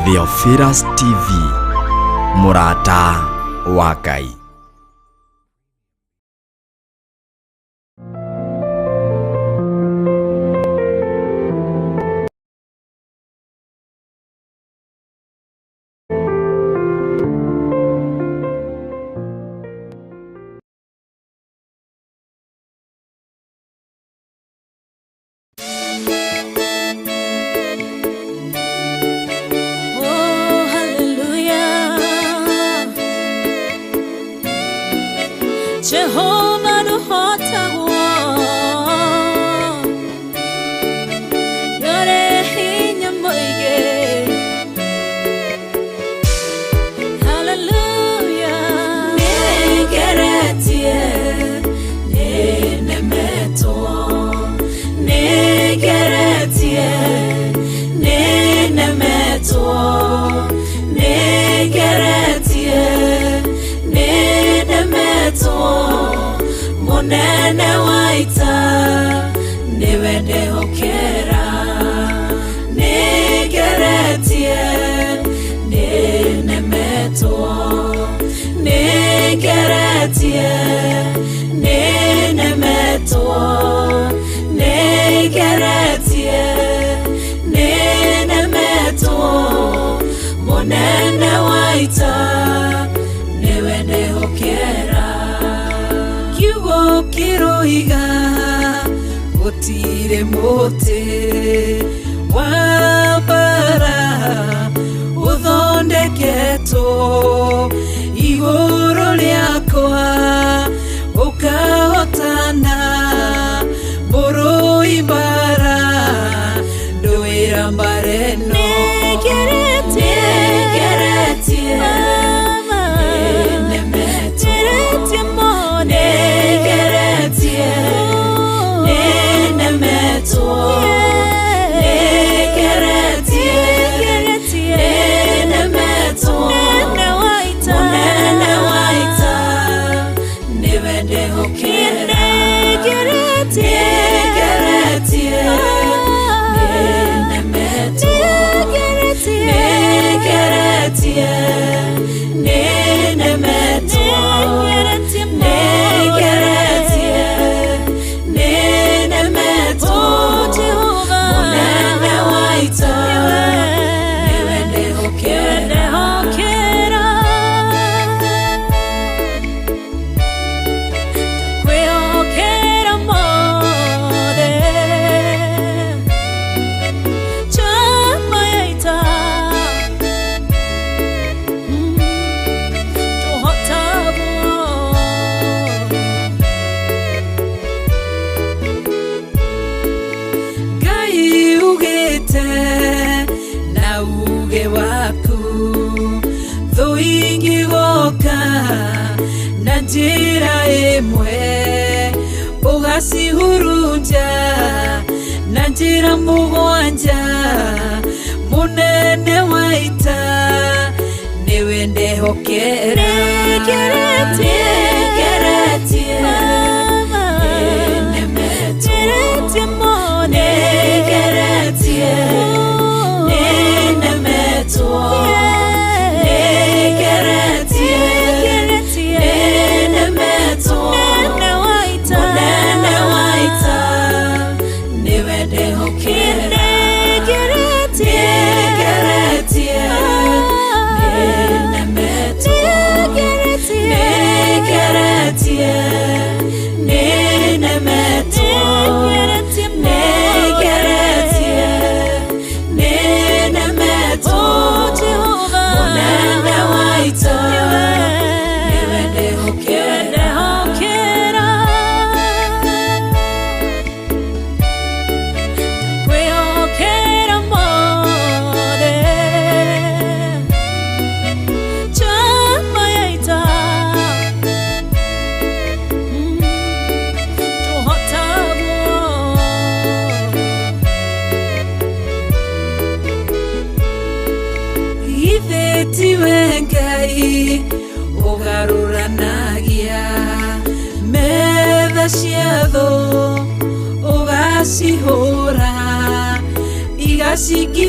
Theophilus TV, Murata wa Ngai. Jehovah no hotawa yore hinya moige. Hallelujah. Negeretie nenemeto, negeretie nenemeto, negeretie nenemeto. Monene waita niwende hokera, negeretie nenemeto, negeretie nenemeto, negeretie nenemeto. Monene waita niwende hokera. Kiroiga gutire mote wabara uthondeketo iguru riakwa ukahotana buru ibara nduira mbareno. Nanjira emwe ugasihurunja nanjira mugwanja munene waita niwende hokera. Negeretie nenemeto, negeretie nenemeto,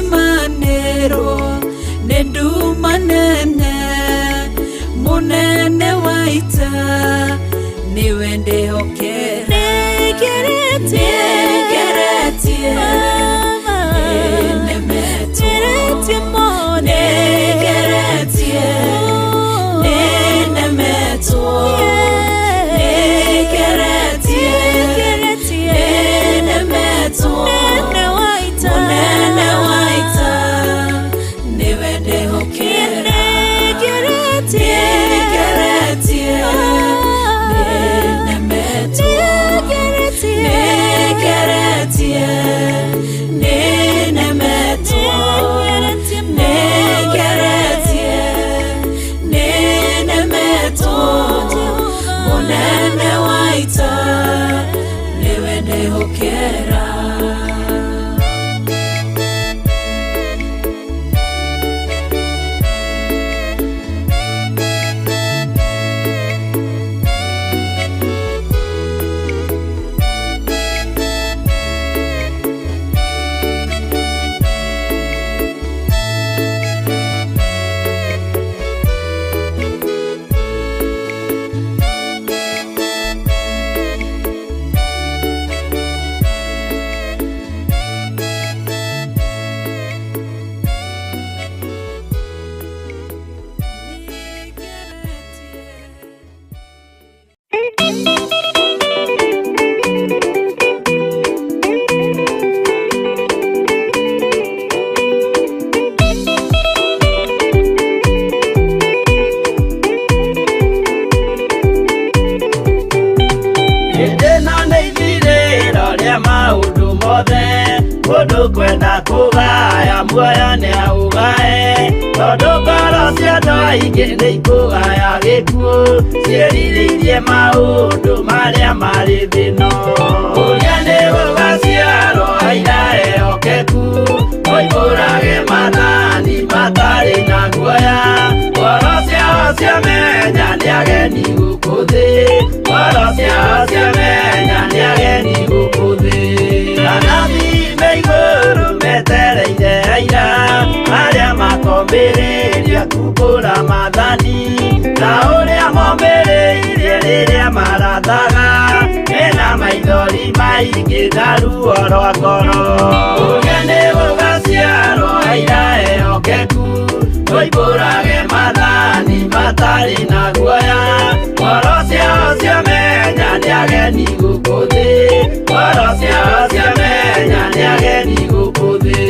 Igasigimanero Nendu manene munene waita niwe ndehokera negeretie nenemetie mone negeretie nenemetie negeretie nenemetie munene waita niwe ndehokera negeretie Mundu kwenda kugaya muoyo ni augae tondu ngoro cia andu aingi ni ikugaya gikuo ciĩrirĩirie maundu maria mari thino uria ni gugaciarwo aira ehokeku oimbũrage mathani matari na guoya ngoro ciao ciamenya ni ageni gũkũ thĩ ngoro ciao ciamenya ni ageni gũkũ thĩ igũrũ metereire aira arĩa makombĩrĩria kumbũra mathani na ũrĩa mombĩrĩirie rĩrĩa marathaga mena maithori maingĩ na ruo rwa ngoro ũrĩa nĩ gũgaciarwo aira ehokeku oimbũrage mathani matarĩ na guoya ngoro ciao ciamenya nĩ ageni gũkũ thĩ ngoro ciao ciamenya nĩ ageni gũkũ thĩ.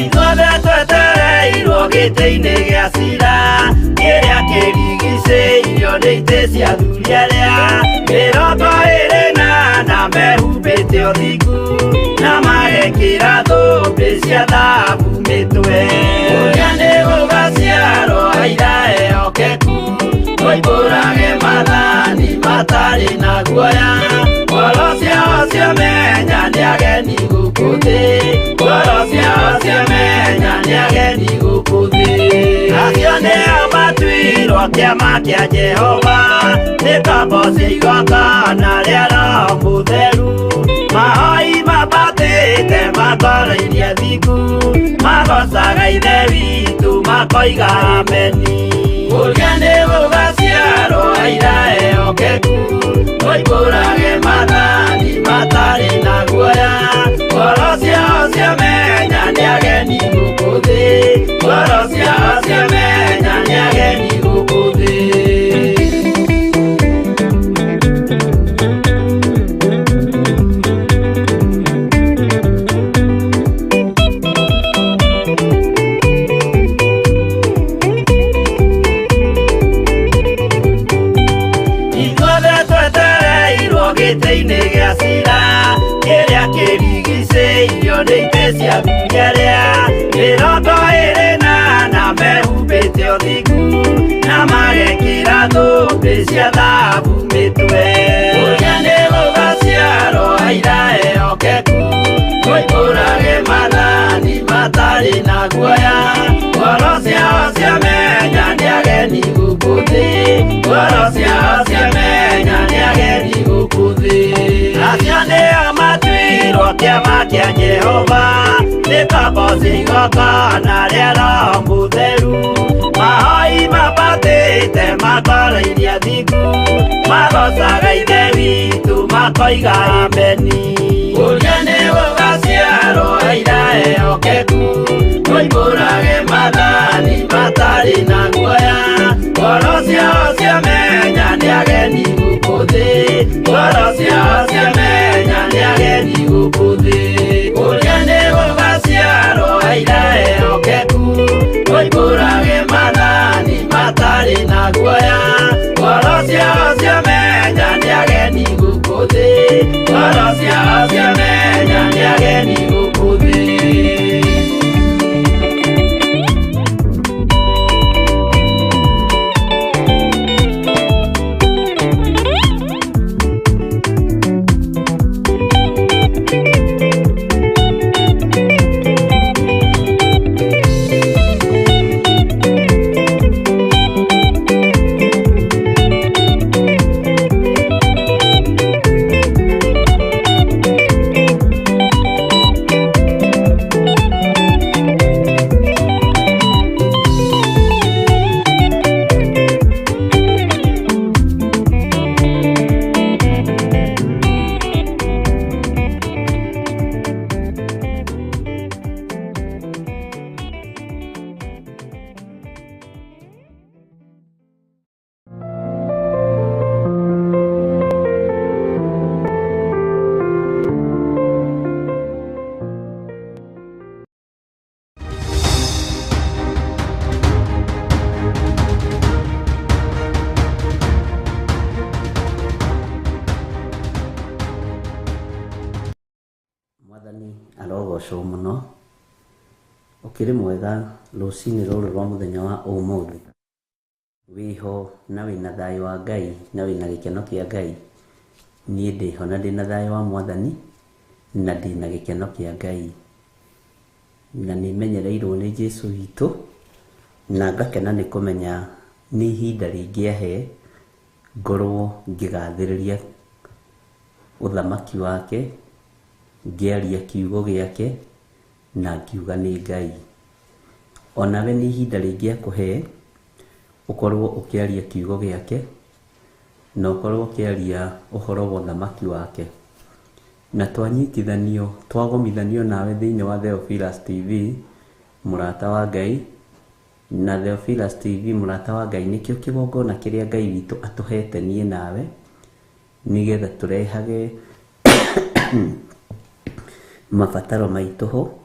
Ithuothe twetereirwo gĩtĩ-inĩ gĩa cira kĩrĩa kĩrigicĩirio nĩ itĩ cia athuri arĩa mĩrongo ĩrĩ na mehumbĩte ũthingu na magekĩra thũmbĩ cia thahabu mĩtwe ũrĩa nĩ gũgaciarwo aira ehokeku oimbũrage mathani matarĩ na guoya ngoro ciao ciamenya nĩ ageni gũkũ thĩ ngoro ciao ciamenya nĩ ageni gũkũ thĩ acio nĩo matuirwo kĩama kĩa Jehova nĩ ngombo cia igongona rĩa Roho Mũtheru mahoi mabatĩte makoro-irie thingu magocaga ithe witũ makoiga ameni ũrĩa nĩ gũgaciarwo aira ehokeku oimbũrage mathani matarĩ na guoya ngoro ciao ciamenya nĩ ageni gũkũ thĩ ngoro ciao ciamenya nĩ ageni gũkũ thĩ. Gĩtĩ-inĩ gĩa cira kĩrĩa kĩrigicĩirio nĩ itĩ cia athuri arĩa mĩrongo ĩrĩ na mehumbĩte ũthingu na magekĩra thũmbĩ cia thahabu mĩtwe ũrĩa nĩ gũgaciarwo aira ehokeku oimbũrage mathani matarĩ na guoya ngoro ciao ciamenya nĩ ageni gũkũ thĩ. Acio nĩo matuirwo kĩama kĩa Jehova, nĩ ngombo cia igongona rĩa Roho Mũtheru. Mahoi mabatĩte makoreirie thingu, magocaga Ithe witũ makoiga ameni. Ũrĩa nĩ gũgaciarwo aira ehokeku, moimbũrage mathani matarĩ na guoya. Ngoro ciao ciamenya nĩ ageni gũkũ thĩ, ngoro ciao ciamenya nĩ ageni gũkũ thĩ. Ũrĩa nĩ gũgaciarwo aira ehokeku, moimbũrage mathani matarĩ na guoya. Ngoro ciao ciamenya nĩ ageni gũkũ thĩ, ngoro ciao ciamenya nĩ ageni gũkũ thĩ. Mwathani arogocwo mũno. Ũkĩrĩ mwega rũcinĩ rũrũ rwa mũthenya wa ũmũthĩ, wĩho na wĩna thayũ wa Ngai na wĩna gĩkeno kĩa Ngai. Niĩ ndĩho na ndĩna thayũ wa Mwathani na ndĩna gĩkeno kĩa Ngai, na nĩmenyereirwo nĩ Jesũ witũ, na ngakena nĩ kũmenya nĩ ihinda rĩngĩ ahe ngorwo ngĩgathĩrĩria ũthamaki wake, ngĩaria kiugo gĩake na ngiuga nĩ Ngai. Onawe nĩ ihinda rĩngĩ akũhe ũkorwo ũkĩaria kiugo gĩake na ũkorwo ũkĩaria ũhoro wa ũthamaki wake. Na twanyitithanio, twagomithanio nawe thĩinĩ wa Theophilus TV, mũrata wa Ngai. Na Theophilus TV, mũrata wa Ngai, nĩkĩo kĩgongona kĩrĩa Ngai witũ atũhete niĩ nawe, nĩgetha tũrehage mabataro maitũ ho,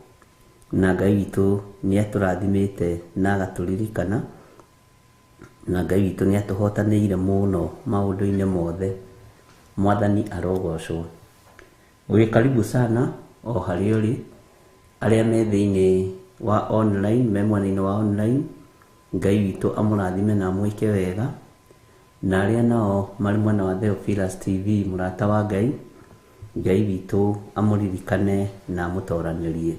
na Ngai witũ nĩ atũrathimĩte na agatũririkana, na Ngai witũ nĩ atũhotanĩire mũno maũndũ-inĩ mothe. Mwathani arogocwo. Wĩ karibu sana o harĩa ũrĩ, arĩa me thĩinĩ wa online, me mwena-inĩ wa online, Ngai witũ amũrathime na amwĩke wega. Na arĩa nao marĩ mwena wa Theophilus TV, mũrata wa Ngai, Ngai witũ amũririkane na amũtoranĩrie.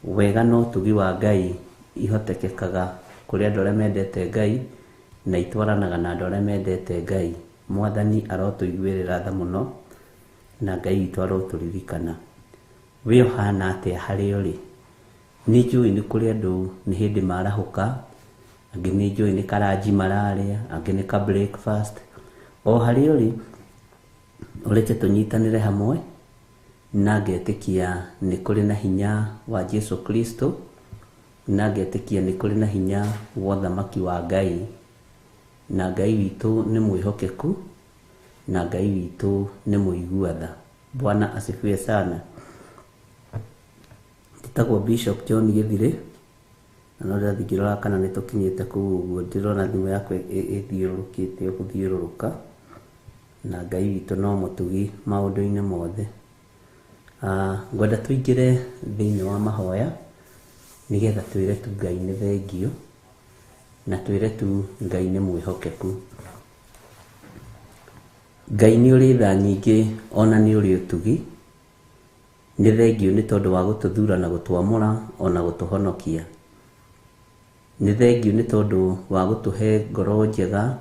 Wega no ũtugi wa Ngai ihotekekaga kũrĩ andũ arĩa mendete Ngai na itwaranaga na andũ arĩa mendete Ngai. Mwathani arotũiguĩrĩra tha mũno na Ngai witũ arotũririkana. Wĩ ũhana atĩa harĩa ũrĩ? Nĩ njũĩ nĩ kũrĩ andũ nĩ hĩndĩ marahũka, angĩ nĩ njũĩ nĩ karanji mararĩa, angĩ nĩ ka breakfast. O harĩa ũrĩ, ũreke tũnyitanĩre hamwe na ngetĩkia nĩ kũrĩ na hinya wa Jesũ Kristo, na ngetĩkia nĩ kũrĩ na hinya wa ũthamaki wa Ngai, na Ngai witũ nĩ mwĩhokeku, na Ngai witũ nĩ mũigua-tha. Bwana asifiwe sana. Njĩtagwo Bishop John Gĩthirĩ, na no ndĩrathiĩ ngĩrora kana nĩ tũkinyĩte kũu ũguo. Ndĩrona thimũ yakwa ĩthiũrũrũkĩte gũthiũrũrũka, na Ngai witũ no mũtugi maũndũ-inĩ mothe. Ngwenda tũingĩre thĩinĩ wa mahoya, nĩgetha twĩre tu Ngai nĩ thengio, na twĩre tu Ngai nĩ mwĩhokeku. Ngai nĩ ũrĩ tha nyingĩ, ona nĩ ũrĩ ũtugi. Nĩ thengio nĩ tondũ wa gũtũthura na gũtwamũra, ona gũtũhonokia. Nĩ thengio nĩ tondũ wa gũtũhe ngoro njega,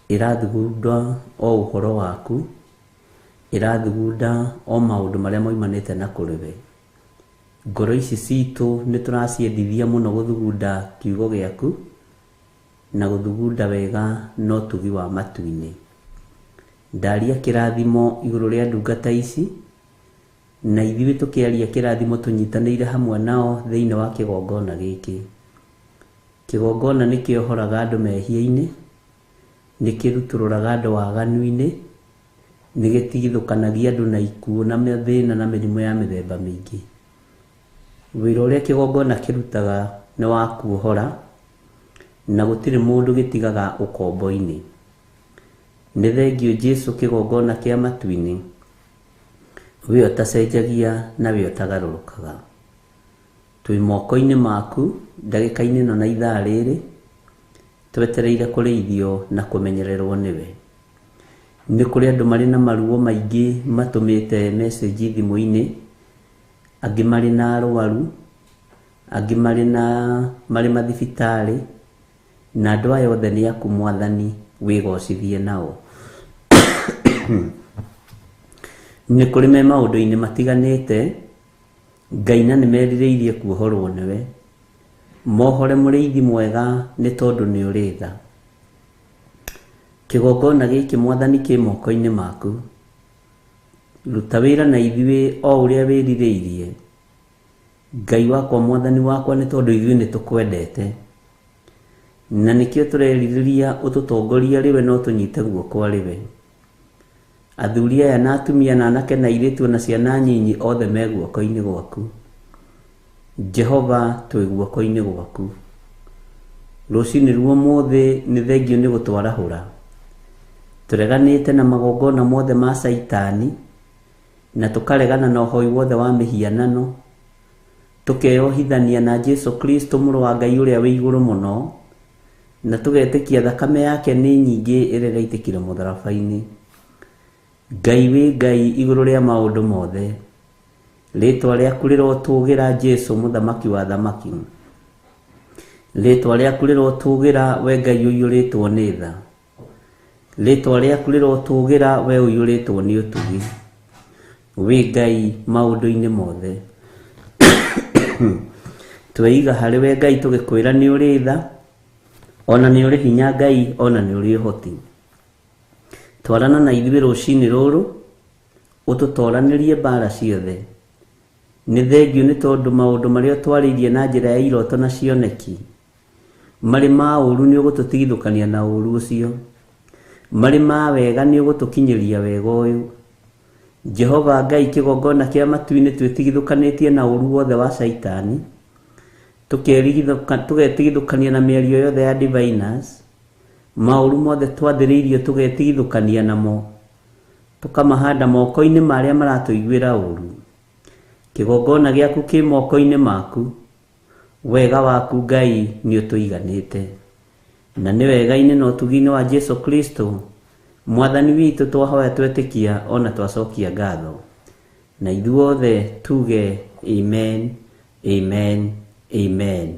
irathugunda o ũhoro waku, irathugunda o maũndũ marĩa moimanĩte na kũrĩwe. Ngoro ici citũ nĩ tũraciendithia mũno gũthugunda kiugo gĩaku na gũthugunda wega no tugi wa matu-inĩ. Ndaria kĩrathimo igũrũ rĩa ndungata ici, na ithuĩ tũkĩaria kĩrathimo tũnyitanĩire hamwe nao thĩinĩ wa kĩgongona gĩkĩ. Kĩgongona nĩ kĩohoraga andũ mehia-inĩ, nĩ kĩrutũrũraga andũ waganu-inĩ, nĩ gĩtigithũkanagia andũ na ikuũ na mathĩna na mĩrimũ ya mĩthemba mĩingĩ. Wĩra ũrĩa kĩgongona kĩrutaga nĩ wa kuohora, na gũtirĩ mũndũ gĩtigaga ũkombo-inĩ. Nĩ thengio Jesũ kĩgongona kĩa matu-inĩ, we ũtacenjagia na we ũtagarũrũkaga. Twĩ moko-inĩ maku ndagĩka-inĩ ĩno na ithaa rĩrĩ, twetereire kũrĩithio na kũmenyererwo nĩwe. Nĩ kũrĩ andũ marĩ na maruo maingĩ matũmĩte message thimũ-inĩ, angĩ marĩ na arwaru, angĩ marĩ mathibitarĩ, na andũ aya othe nĩ aku Mwathani, wĩgocithie nao. Nĩ kũrĩ me maũndũ-inĩ matiganĩte, Ngai na nĩ merirĩirie kuohorwo nĩwe. Mohore mũrĩithi mwega nĩ tondũ nĩ ũrĩ tha. Kĩgongona gĩkĩ Mwathani kĩ moko-inĩ maku. Ruta wĩra na ithuĩ o ũrĩa wĩrirĩirie. Ngai wakwa Mwathani wakwa nĩ tondũ ithuĩ nĩ tũkwendete, na nĩkĩo tũrerirĩria ũtũtongoria rĩwe no tũnyite guoko rĩwe. Athuri aya na atumia na anake na airĩtu na ciana nyinyi othe me guoko-inĩ gwaku. Jehova, twĩ guoko-inĩ gwaku. Rũcinĩ ruomũthĩ nĩ thengio nĩ gũtwarahũra. Tũreganĩte na magongona mothe ma Saitani, na tũkaregana na ũhoi wothe wa mĩhianano, tũkeyohithania na Jesũ Kristo mũrũ wa Ngai ũrĩa wĩ igũrũ mũno, na tũgetĩkia thakame yake nĩ nyingĩ ĩrĩa ĩraitĩkire mũtharaba-inĩ. Ngai wĩ Ngai igũrũ rĩa maũndũ mothe. Rĩtwa rĩaku rĩrotũgĩra Jesũ mũthamaki wa thamaki. Rĩtwa rĩaku rĩrotũgĩra we Ngai ũiyũrĩtwo nĩ tha. Rĩtwa rĩaku rĩrotũgĩra we ũiyũrĩtwo nĩ ũtugi. Wĩ Ngai maũndũ-inĩ mothe. Tweiga harĩ we Ngai tũgĩkwĩra nĩ ũrĩ tha, ona nĩ ũrĩ hinya Ngai, ona nĩ ũrĩ ũhoti. Twarana na ithuĩ rũcinĩ rũrũ, ũtũtoranĩrie mbara ciothe. Nĩ thengio nĩ tondũ maũndũ marĩa twarĩirie na njĩra ya iroto na cioneki, marĩ ma ũru nĩ ũgũtũtigithũkania na ũru ũcio, marĩ ma wega nĩ ũgũtũkinyĩria wega ũyũ. Jehova Ngai, kĩgongona kĩa matu-inĩ twĩtigithũkanĩtie na ũru wothe wa Saitani, tũgetigithũkania na mĩario yothe ya diviners, maũru mothe twathĩrĩirio tũgetigithũkania namo, tũkamahanda moko-inĩ marĩa maratũiguĩra ũru. Kĩgongona gĩaku kĩ moko-inĩ maku, wega waku Ngai nĩ ũtũiganĩte, na nĩ wega-inĩ na ũtugi-inĩ wa Jesũ Kristo Mwathani witũ twahoya twetĩkia ona twacokia ngatho, na ithuothe tuge amen, amen, amen.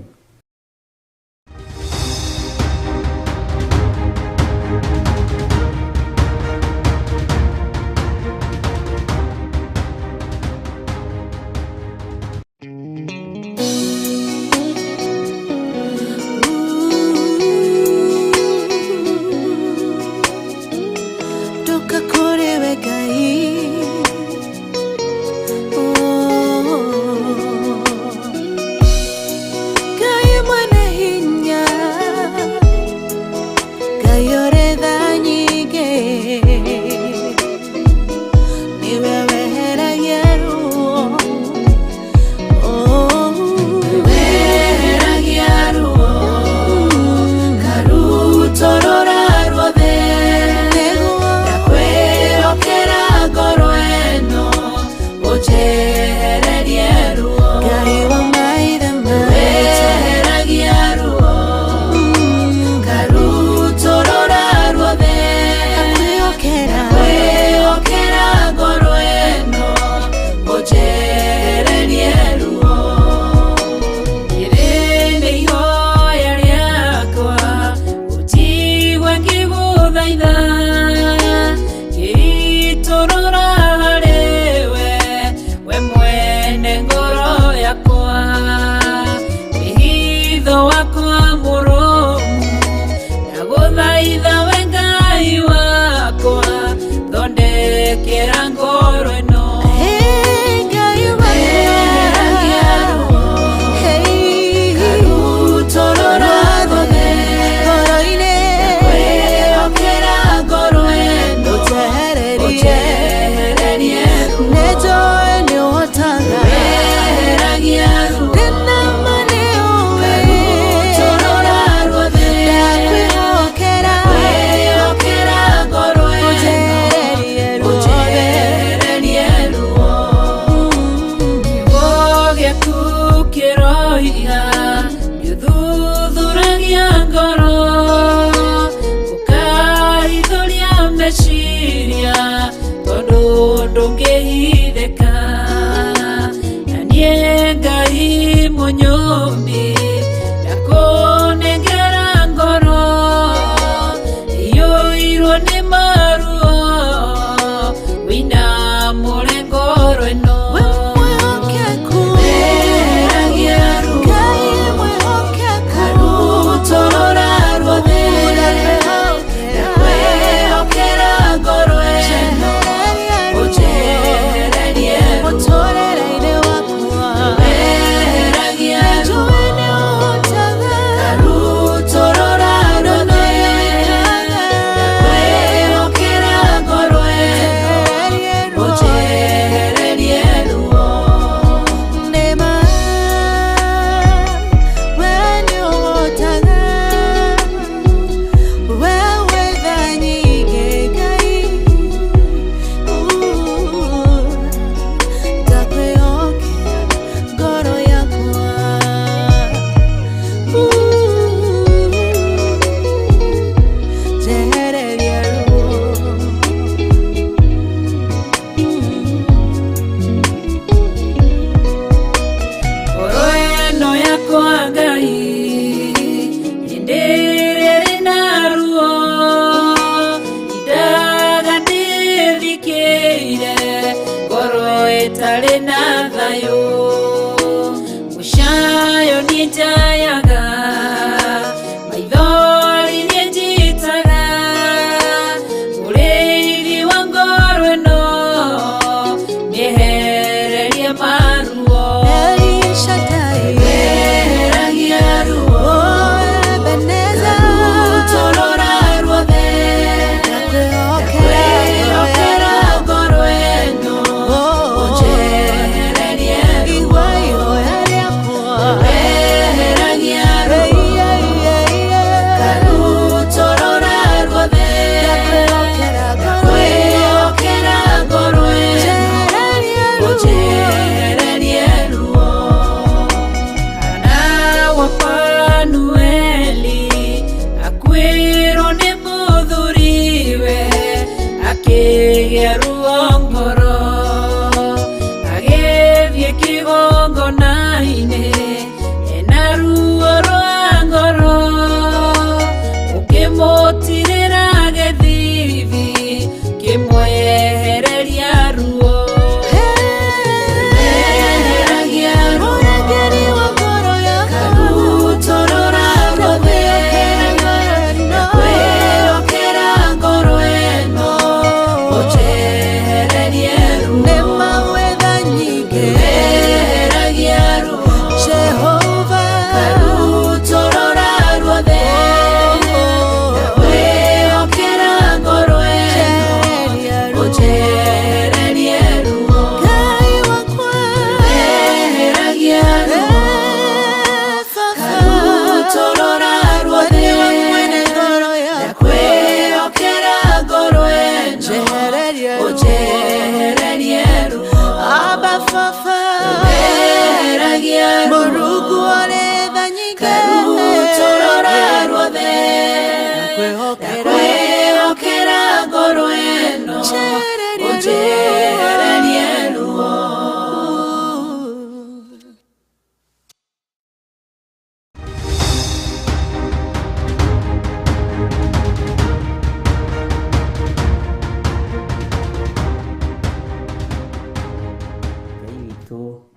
Ngai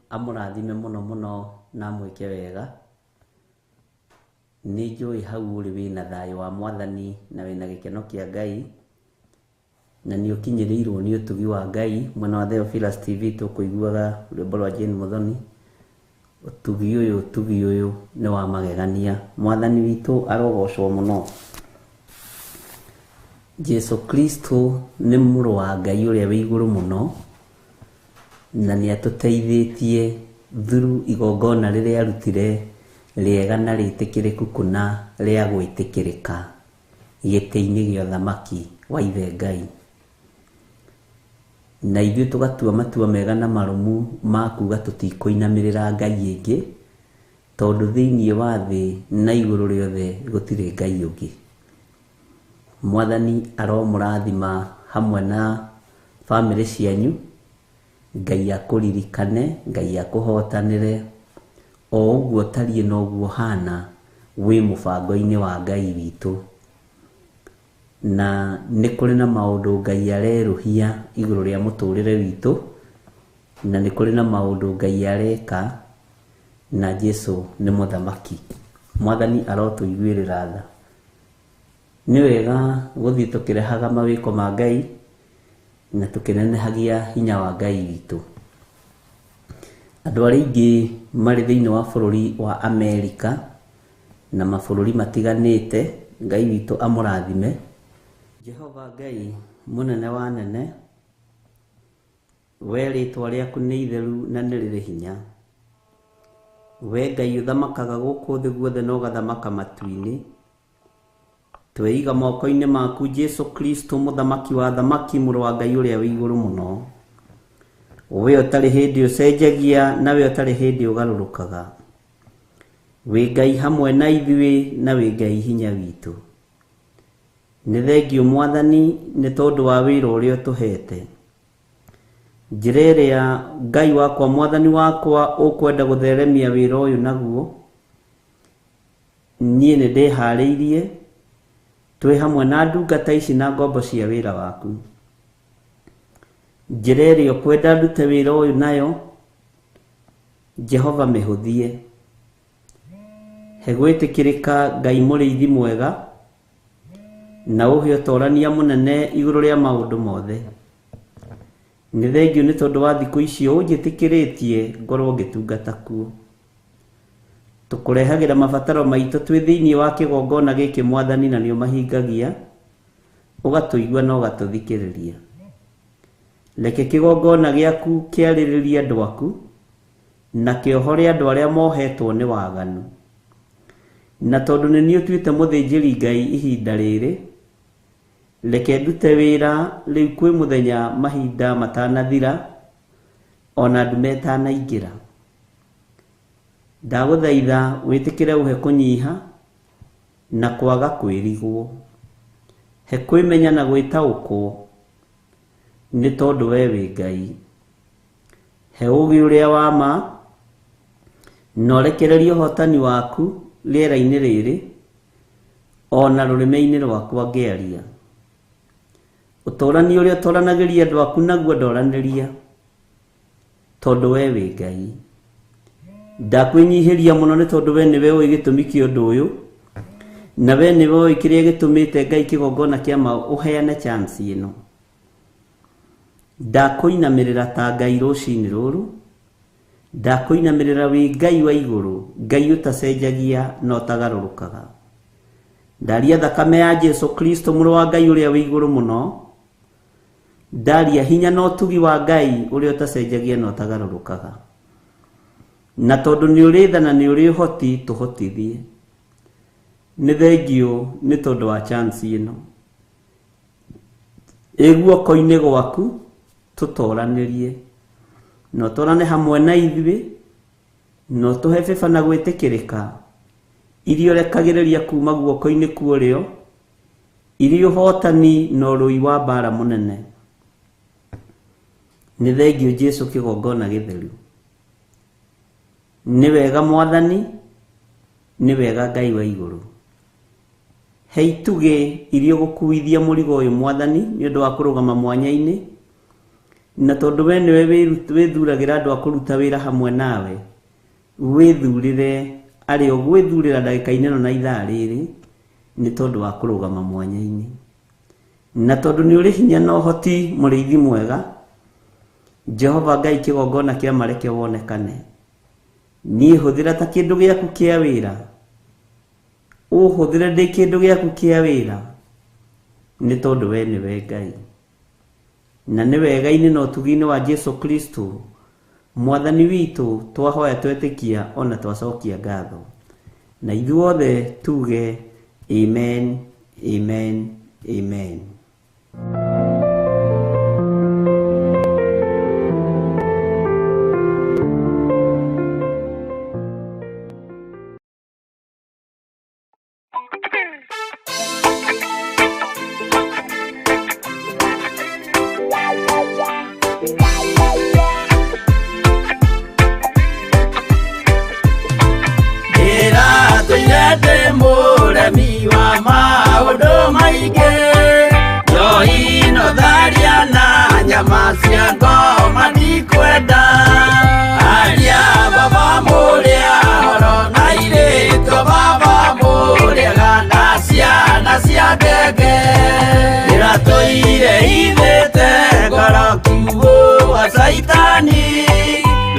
amurathime muno muno na mwike wega ni njui hau uri wina thayo wa mwathani na wina gikeno kia Ngai na nĩ ũkinyĩrĩirwo nĩ ũtugi wa Ngai. Mwena wa Theophilus TV tũkũiguaga rwĩmbo rwa Jane Muthoni. Ũtugi ũyũ nĩ wa magegania. Mwathani witũ arogocwo mũno. Jesu Kristo nĩ mũrũ wa Ngai ũrĩa wĩ igũrũ mũno, na nĩ atũteithĩtie through igongona rĩrĩa arutire rĩega na rĩtĩkĩrĩku kũna rĩa gwĩtĩkĩrĩka gĩtĩ-inĩ gĩa ũthamaki wa Ithe Ngai. Na ithuĩ tũgatua matua mega na marũmu ma kuga tũtikũinamĩrĩra Ngai ĩngĩ, tondũ thĩinĩ wa thĩ na igũrũ rĩothe gũtirĩ Ngai ũngĩ. Mwathani aromũrathima hamwe na bamĩrĩ cianyu. Ngai akũririkane, Ngai akũhotanĩre, o ũguo tariĩ na ũguo hana wĩ mũbango-inĩ wa Ngai witũ. Na nĩ kũrĩ na maũndũ Ngai arerũhia igũrũ rĩa mũtũrĩre witũ, na nĩ kũrĩ na maũndũ Ngai areka, na Jesu nĩ mũthamaki. Mwathani arotũiguĩrĩra tha. Nĩ wega gũthiĩ tũkĩrehaga mawĩko ma Ngai na tũkĩnenehagia hinya wa Ngai witũ. Andũ arĩa aingĩ marĩ thĩinĩ wa bũrũri wa Amerika na mabũrũri matiganĩte, Ngai witũ amũrathime. Jehova Ngai mũnene wa nene, we rĩtwa rĩaku nĩ itheru na nĩ rĩrĩ hinya. We Ngai ũthamakaga gũkũ thĩ guothe na ũgathamaka matu-inĩ. Tweiga moko-inĩ maku Jesu Kristo, mũthamaki wa thamaki, mũrũ wa Ngai ũrĩa wĩ igũrũ mũno. We ũtarĩ hĩndĩ ũcenjagia, na we ũtarĩ hĩndĩ ũgarũrũkaga. Wĩ Ngai hamwe na ithuĩ, na wĩ Ngai hinya witũ. Nĩ thengio Mwathani nĩ tondũ wa wĩra ũrĩa ũtũhete. Njĩra ĩrĩa Ngai wakwa, Mwathani wakwa, ũkwenda gũtheremia wĩra ũyũ naguo, niĩ nĩ ndĩharĩirie twĩ hamwe na ndungata ici na ngombo cia wĩra waku. Njĩra ĩrĩa ũkwenda ndute wĩra ũyũ nayo, Jehova mĩhũthie. He gwĩtĩkĩrĩka Ngai mũrĩithi mwega, na ũhe ũtorania mũnene igũrũ rĩa maũndũ mothe. Nĩ thengio nĩ tondũ wa thikũ icio ũnjĩtĩkĩrĩtie ngorwo ngĩtungata kuo. Tũkũrehagĩra mabataro maitũ twĩ thĩinĩ wa kĩgongona gĩkĩ Mwathani, na nĩ ũmahingagia, ũgatũigua na ũgatũthikĩrĩria. Reke kĩgongona gĩaku kĩarĩrĩrie andũ aku, na kĩohore andũ arĩa mohetwo nĩ waganu. Na tondũ nĩ niĩ ũtuĩte mũthĩnjĩri Ngai ihinda rĩrĩ, reke ndute wĩra rĩu kwĩ mũthenya mahinda matanathira, ona ndume ĩtanaingĩra. Ndagũthaitha wĩtĩkĩre ũhe kũnyiha na kwaga kwĩrigwo. He kwĩmenya na gwĩtaũkwo, nĩ tondũ we wĩ Ngai. He ũũgĩ ũrĩa wa ma, na ũrekererie ũhotani waku rĩera-inĩ rĩrĩ, ona rũrĩmĩ-inĩ rwakwa ngĩaria. Ũtũrani ũrĩa ũtũranagĩria andũ aku naguo ndoranĩria, tondũ we wĩ Ngai. Ndakwĩnyihĩria mũno nĩ tondũ we nĩwe ũĩ gĩtũmi kĩa ũndũ ũyũ, na we nĩwe ũĩ kĩrĩa gĩtũmĩte Ngai kĩgongona kĩa ma ũheane chance ĩno. Ndakũinamĩrĩra ta Ngai rũcinĩ rũrũ, ndakũinamĩrĩra wĩ Ngai wa igũrũ, Ngai ũtacenjagia na ũtagarũrũkaga. Ndaria thakame ya Jesu Kristo, mũrũ wa Ngai ũrĩa wĩ igũrũ mũno. Ndaria hinya na ũtugi wa Ngai ũrĩa ũtacenjagia na ũtagarũrũkaga. Na tondũ nĩ ũrĩ tha na nĩ ũrĩ ũhoti, tũhotithie. Nĩ thengio nĩ tondũ wa chance ĩno. Guoko-inĩ gwaku tũtoranĩrie, na ũtũrane hamwe na ithuĩ, na ũtũhe bĩba na gwĩtĩkĩrĩka, iria ũrekagĩrĩria kuma guoko-inĩ kuorĩo, iria ũhotani na ũrũi wa mbara mũnene. Nĩ thengio Jesu kĩgongona gĩtheru. Nĩ wega Mwathani, nĩ wega Ngai wa igũrũ. He itugĩ iria ũgũkuithia mũrigo ũyũ Mwathani, nĩ ũndũ wa kũrũgama mwanya-inĩ, na tondũ we nĩwe wĩthuragĩra andũ a kũruta wĩra hamwe nawe, wĩthurĩre arĩ o gwĩthurĩra ndagĩka-inĩ ĩno na ithaa rĩrĩ, nĩ tondũ wa kũrũgama mwanya-inĩ. na tondu ni uri hinya na uhoti muriithi mwega Jehova Ngai kigongona kia mareke wonekane ni huthira ta kindu giaku kia wira uhuthire ndi kindu giaku kia wira ni tondu we ni we Ngai na ni wega-ini na utugi-ini wa Jesu Kristo mwathani witu twahoya twetikia ona twacokia ngatho na ithuothe tuge amen amen amen. Muremi wa maundu maingi njohi no tharia na nyama cia ngoma ndikwenda aria baba muria horo na iritwo baba muriaga na ciana cia ngenge iratoire ithite ngoro kiugo wa Saitani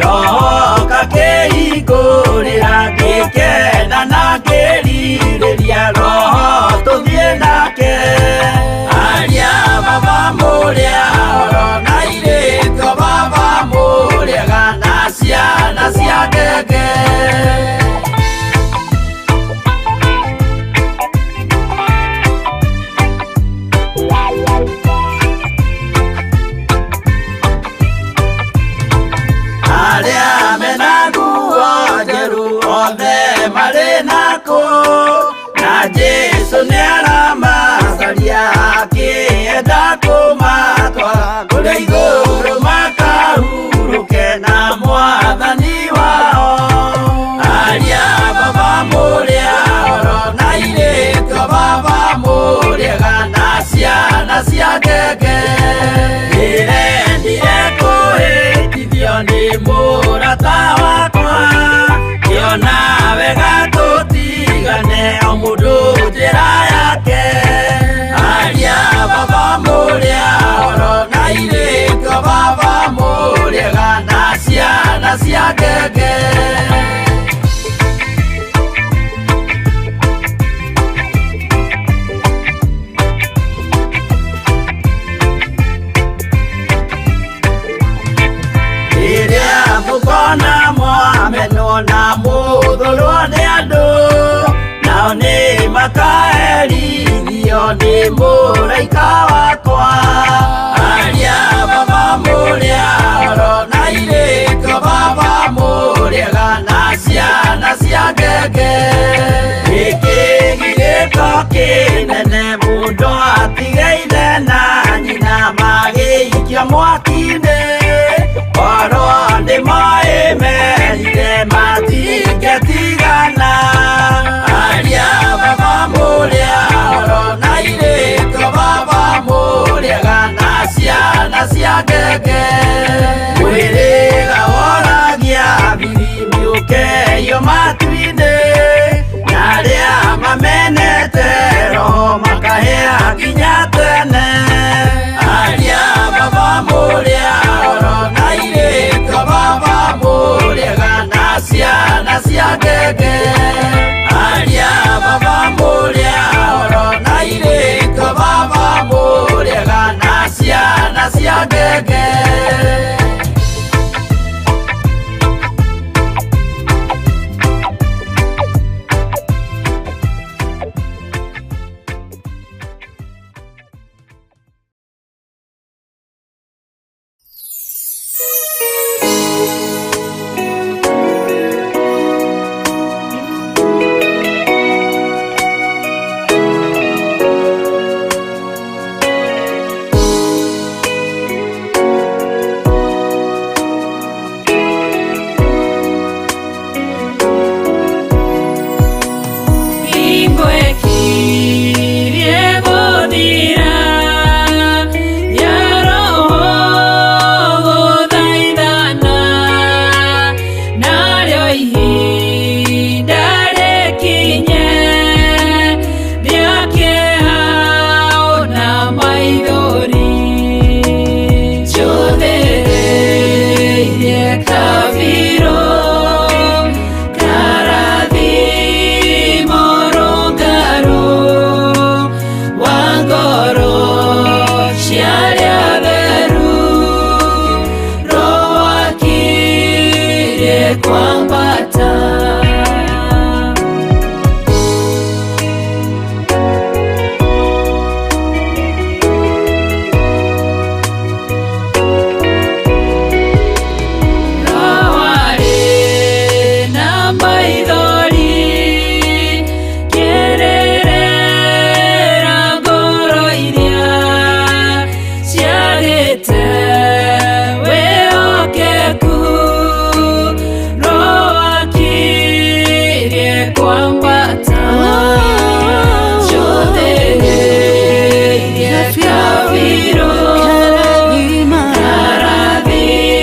roho kakihingurira ngikena na ngiririria roho tuthie nake aria baba muria horo na iritwo baba muriaga na ciana cia ngenge aria mena nguo njeru othe marĩ nako na Jesu nĩaramacaria akĩenda kũmatwara kũrĩa igũrũ makahurũke na mwathani wao aria baba mũrĩa horo na iritwo baba mũrĩaga na ciana cia ngenge ndĩrendire kũhĩtithio nĩ mũrata wakwa kĩona wega tũtigane o mũndũ njĩra yake aria baba mũrĩa horo na iritwo baba mũrĩaga na ciana cia ngenge iria mukona mwamenwo na muthurwo nĩ andũ nao nĩ makaherithio nĩ mũraika wakwa aria baba mũrĩa horo na iritwo baba mũrĩaga na ciana cia ngenge gĩkĩgirĩko kĩnene mũndũ atigeire na nyina magĩikio mwaki-inĩ oro nĩmoĩ merire matingĩtigana aria baba mũrĩa horo na iritwo baba mũrĩaga na ciana cia ngenge mwĩrĩga woragia birimbi ũkeio matu-inĩ na arĩa mamenete roho makahĩa nginya tene aria baba mũrĩa horo na iritwo baba mũrĩaga na ciana cia ngenge aria baba mũrĩa horo na iritwo baba mũrĩaga na ciana cia ngenge Wĩte wĩhokeku, Roho akirie kwambata, Cũthĩrĩirie kabirũ, karathimo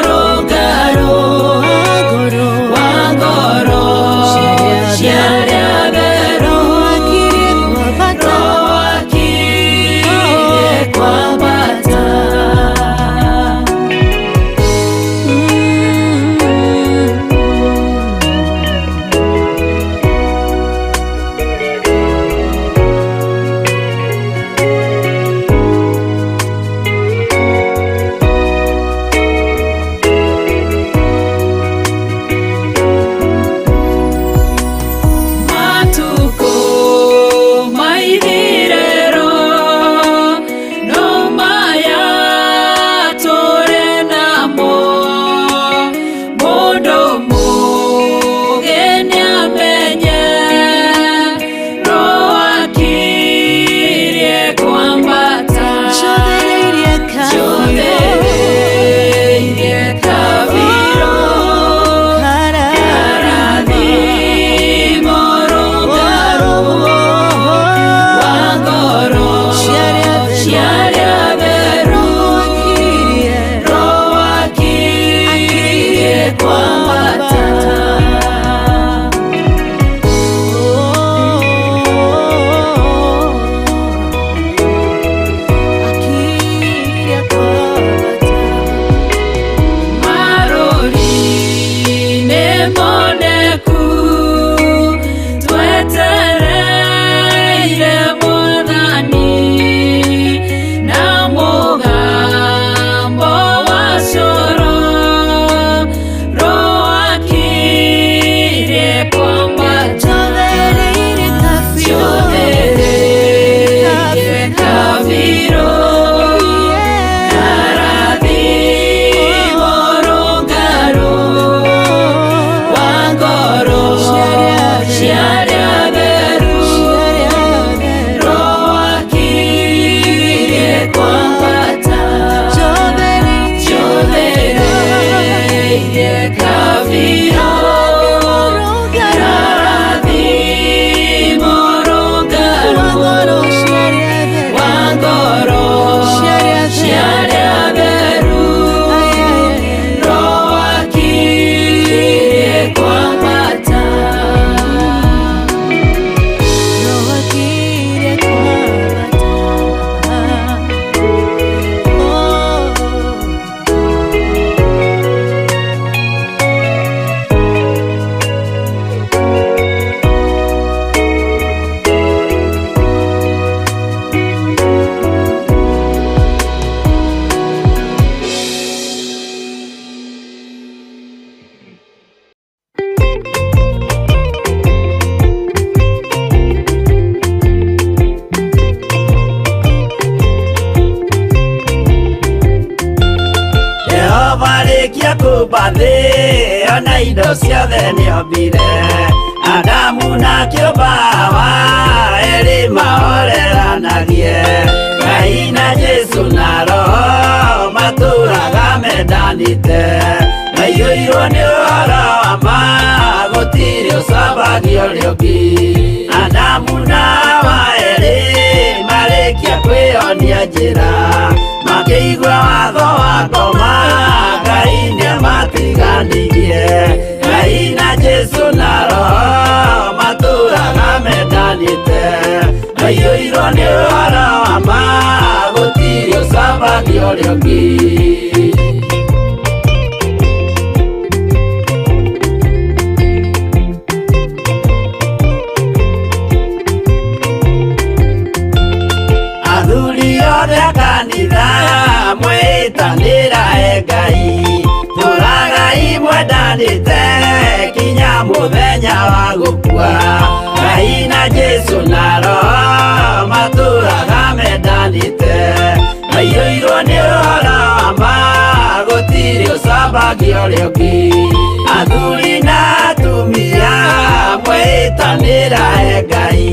rũngarũ wa ngoro cia arĩa atheru, Roho akirie kwambata. Matukũ maithirĩro no maya tũrĩ namo, mũndũ mũũgĩ nĩamenye, Roho akirie kwambata, Cũthĩrĩirie kabirũ, karathimo rũngarũ wa ngoro cia arĩa atheru, Roho akirie kwambata. Marũri nĩ moneku, twetereire Mwathani, na mũgambo wa coro, Roho akirie kwambata, Cũthĩrĩirie kabirũ, karathimo rũngarũ wa ngoro cia arĩa atheru, Roho akirie kwambata, Cũthĩrĩirie kabirũ, karathimo rũngarũ wa ngoro cia arĩa atheru, Roho akirie kwambata. Jehova rĩkia kũmba thĩ, ona indo ciothe nĩombire, Adamu na kĩũmba Hawa, erĩ mahoreranagie, Ngai na Jesũ na Roho matũũraga mendanĩte, maiyũirwo nĩ ũhoro wa ma, gũtirĩ ũcambagia ũrĩa ũngĩ. Adamu na Hawa erĩ marĩkia kwĩyonia njĩra, makĩigua watho wa ngoma, Ngai nĩamatiganirie, Ngai na Jesũ na Roho matũũraga mendanĩte, maiyũirwo nĩ ũhoro wa ma, gũtirĩ ũcambagia ũrĩa ũngĩ. Athuri othe a kanitha mwĩtanĩra Ngai, tũũragai mwendanĩte kinya mũthenya wa gũkua, Ngai na Jesũ na Roho matũũraga mendanĩte, maiyũirwo nĩ ũhoro wa ma, gũtirĩ ũcambagia ũrĩa ũngĩ. Athuri na atumia mwĩtanĩra Ngai,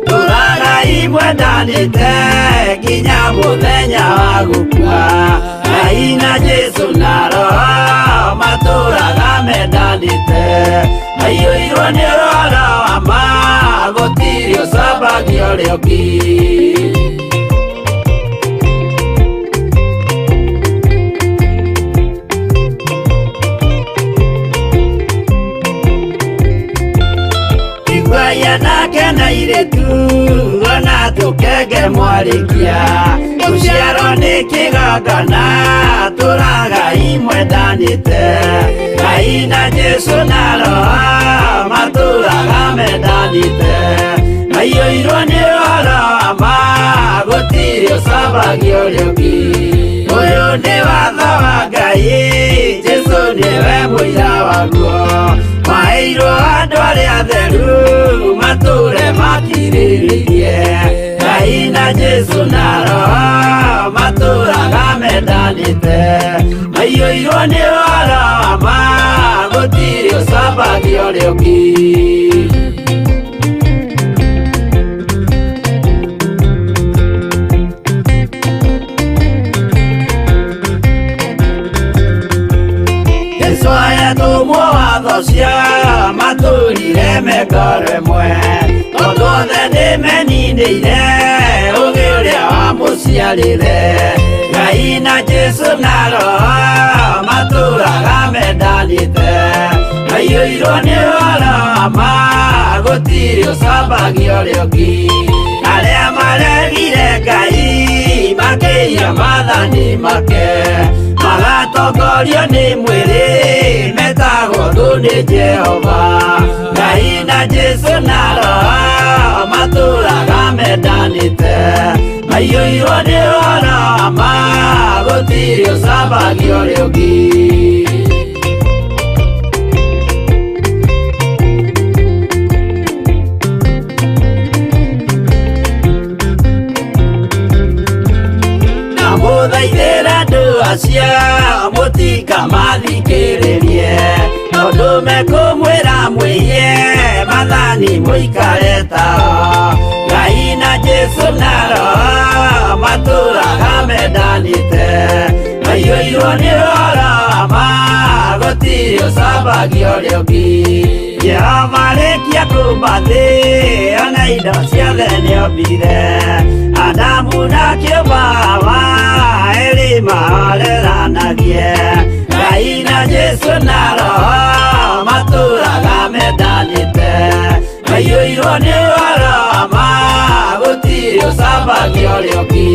tũũragai Ngai mwendanĩte nginya mũthenya wa gũkua. Ngai na Jesu na Roho matũraga mendanĩte. Maiyũirwo nĩ ũhoro wa ma, gũtirĩ ũcambagio ũrĩa ũngĩ. Igwaya nake na iretu ona tũkenge mwarĩkia. Gũciarwo nĩ kĩgongona tũragai mwendanĩte. Ngai na Jesu na Roho matũraga mendanĩte. Maiyũirwo nĩ ũhoro wa ma, gũtirĩ ũcambagio ũrĩa ũngĩ. Ũyũ nĩ watho wa Ngai, Jesu nĩwe mũira waguo. Maheirwo andũ arĩa atheru matũre makirĩrĩirie. Ngai na Jesu na Roho matũraga mendanĩte. Maiyũirwo nĩ ũhoro wa ma, gũtirĩ ũcambagio ũrĩa ũngĩ. Jesu ayatũmwo watho cia matũrire mekoro ĩmwe. Tondũ othe nĩmeninĩire ũgĩ ũrĩa wamũciarire. Ngai na Jesu na Roho matũraga mendanĩte. Maiyũirwo nĩ ũhoro wa ma, gũtirĩ ũcambagio ũrĩa ũngĩ. Arĩa maregire Ngai makĩiya maathani make, magatongorio nĩ mwĩrĩ metagwo thũ nĩ Jehova. Ngai na Jesu na Roho matũraga mendanĩte. Maiyũirwo nĩ ũhoro wa ma, gũtirĩ ũcambagio ũrĩa ũngĩ. Mũthaithĩra andũ acio mũtikamathikĩrĩrie, tondũ mekũmwĩra mwĩhie maathani mũikare tao. Ngai na Jesu na Roho matũraga mendanĩte. Maiyũirwo nĩ ũhoro wa ma, gũtirĩ ũcambagio ũrĩa ũngĩ. Jehova arĩkia kũmba thĩ ona indo ciothe nĩombire. Adamu na kĩũmba Hawa erĩ mahoreranagie. Ngai na Jesu na Roho matũraga mendanĩte. Maiyũirwo nĩ ũhoro wa ma, gũtirĩ ũcambagio ũrĩa ũngĩ.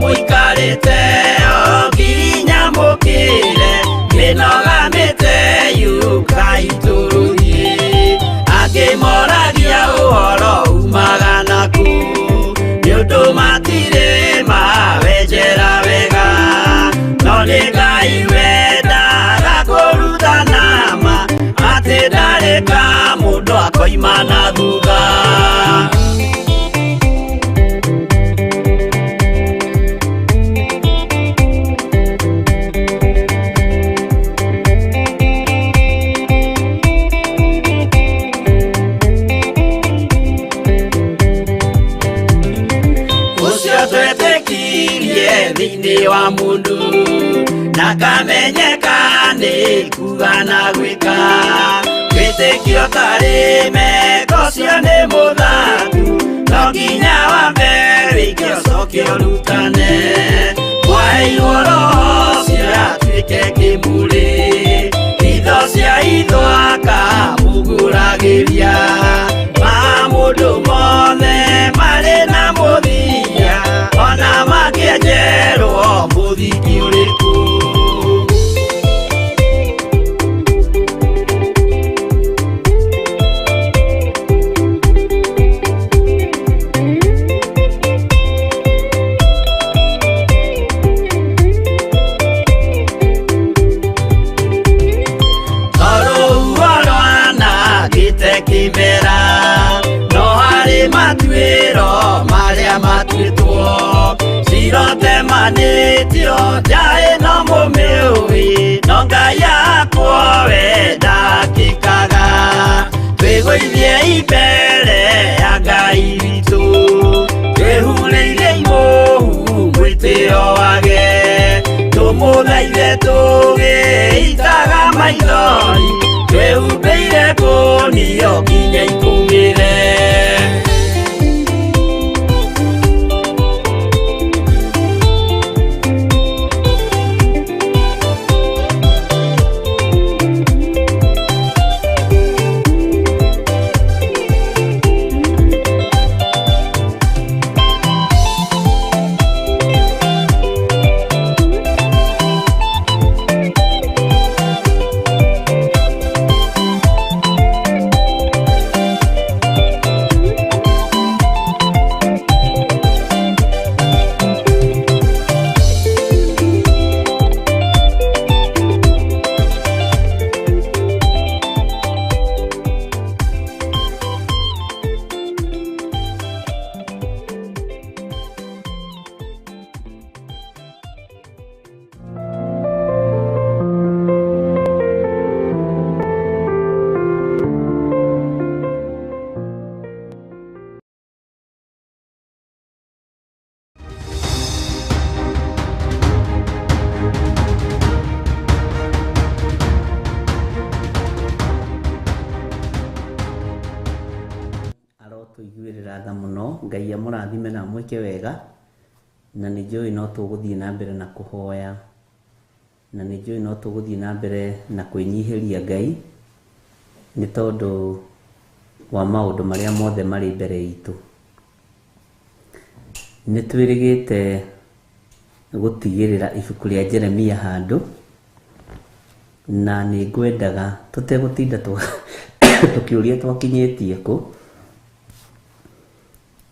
Muikarite o nginya mukire, kinogamite ndũkaitũrũrie angĩmoragia ũhoro umaga naku nĩũndũ matirĩ mawenjera wega no nĩ Ngai wendaga kũrutana ma atĩ ndarĩka mũndũ akoima na thutha. Thĩinĩ wa mũndũ na kamenyeka nĩ kuga na gwĩka wĩtĩkio tarĩ meko cio nĩ mũthatu no nginya wambe wĩke ũcoke ũrutane waheirwo roho ciatuĩke kĩmũrĩ itho cia ithwaka mũguragĩria ma mũndũ mothe marĩ na mũthia ona makĩenjerwo mũthingi ũrĩkũ. Kĩmera no harĩ matuĩro marĩa matuĩtwo cirotemanĩtio njaĩ no mũmĩũĩ no Ngai akwo we ndakĩkaga twĩgũithie imbere ya Ngai witũ twĩhurĩire imũhu mwĩtĩo wage tũmũthaithe tũgĩitaga maithori twĩhumbĩire ngũnio nginya ikumĩre. Tũiguĩrĩra tha mũno Ngai amũrathime na mwĩke wega na nĩ njũĩ no tũgũthiĩ na mbere na kũhoya na nĩ njũĩ no tũgũthiĩ na mbere na kwĩnyihĩria Ngai nĩ tondũ wa maũndũ marĩa mothe marĩ mbere itũ. Nĩ twĩrĩgĩte gũtigĩrĩra ibuku rĩa Jeremia handũ na nĩ ngwendaga tũtegũtinda tũkĩũria twakinyĩtie kũ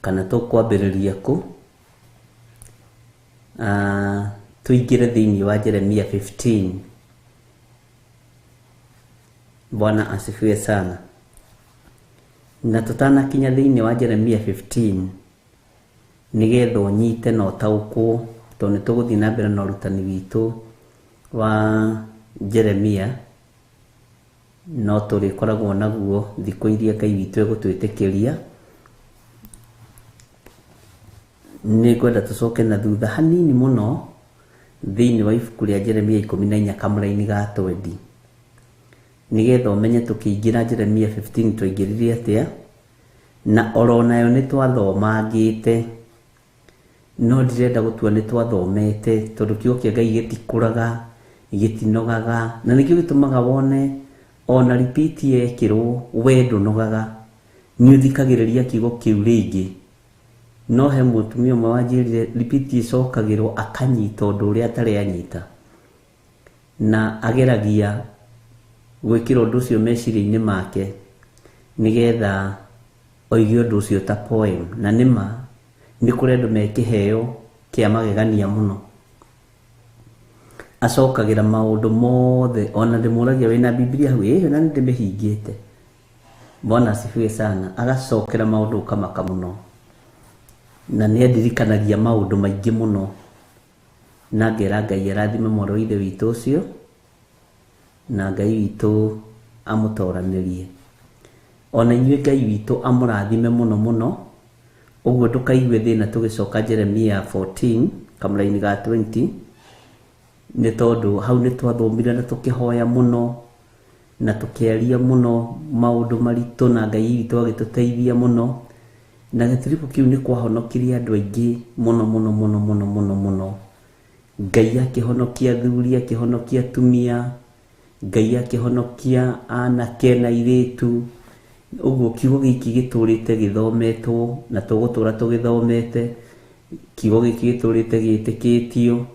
kana tũkwambĩrĩria kũ tũingĩre thĩinĩ wa Jeremia 15. Bwana asifiwe sana. Na tũtanakinya thĩinĩ wa Jeremia 15 nĩgetha ũnyite na ũtaũkwo tondũ nĩ tũgũthiĩ na mbere na ũrutani witũ wa Jeremia no tũrĩkoragwo naguo thikũ iria Ngai witũ egũtwĩtĩkĩria. Nĩ ngwenda tũcoke na thutha hanini mũno thĩinĩ wa ibuku rĩa Jeremia 14 kamũra-inĩ ga 20 nĩgetha ũmenye tũkĩingĩra Jeremia 15 twaingĩrire atĩa na oro nayo nĩ twathomangĩte no ndirenda gũtua nĩ twathomete tondũ kiugo kĩa Ngai gĩtikũraga gĩtinogaga na nĩkĩo gĩtũmaga wone ona repeat yekĩrwo we ndũnogaga nĩ ũthikagĩrĩria kiugo kĩu rĩngĩ no he mũtumia ũmwe wanjĩrire repeat ĩcokagĩrwo akanyita ũndũ ũrĩa atarĩ anyita na ageragia gwikira undu ucio meciria-ini make nigetha oige undu ucio ta poem, na nima ni kuri andu mekiheo kia magegania muno. Acokagira maundu mothe, ona ndimuragia wina Biblia hau na ndimihingite. Bwana asifiwe sana. Agacokera maundu ukamaka muno, na ni andirikanagia maundu maingi muno, na ngera Ngai arathime moro ithe witu ucio, na Ngai witu amutoranirie. Ona inyuĩ Ngai witu amurathime muno muno. Uguo ndukaigue thina tugicoka Jeremia 14 kamuraini ga 20, ni tondu hau ni twathomire na tukihoya muno na tukiaria muno maundu maritu, na Ngai witu agituteithia muno, na gĩtiribu kiu ni kwahonokirie andu aingi muno muno muno muno muno muno. Ngai akihonokia athuri, akihonokia atumia, Ngai akihonokia anake na airitu. Uguo kiugo giki giturite githometwo na tugutura tugithomete, kiugo giki giturite gitikitio,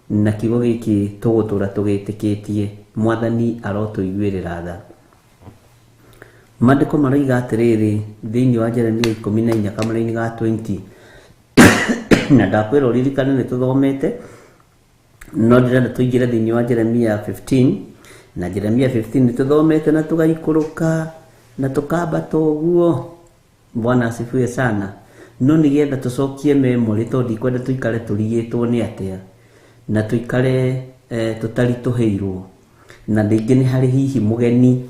na kiugo giki tugutura tugitikitie. Mwathani arotuiguirira tha. Maandiko maroiga atiriri thiini wa Jeremia 14 kamuraini ga 20 na ndakwira uririkane ni tuthomete, no ndirenda tuingire thiini wa Jeremia 15, na Jeremia 15 ni tuthomete na tugaikuruka na tukambata uguo. Bwana asifiwe sana. No nigetha tucokie memory, tondu ndikwenda tuikare turigitwo ni atia na tuikare tutarituheirwo, na ringi ni hari hihi mugeni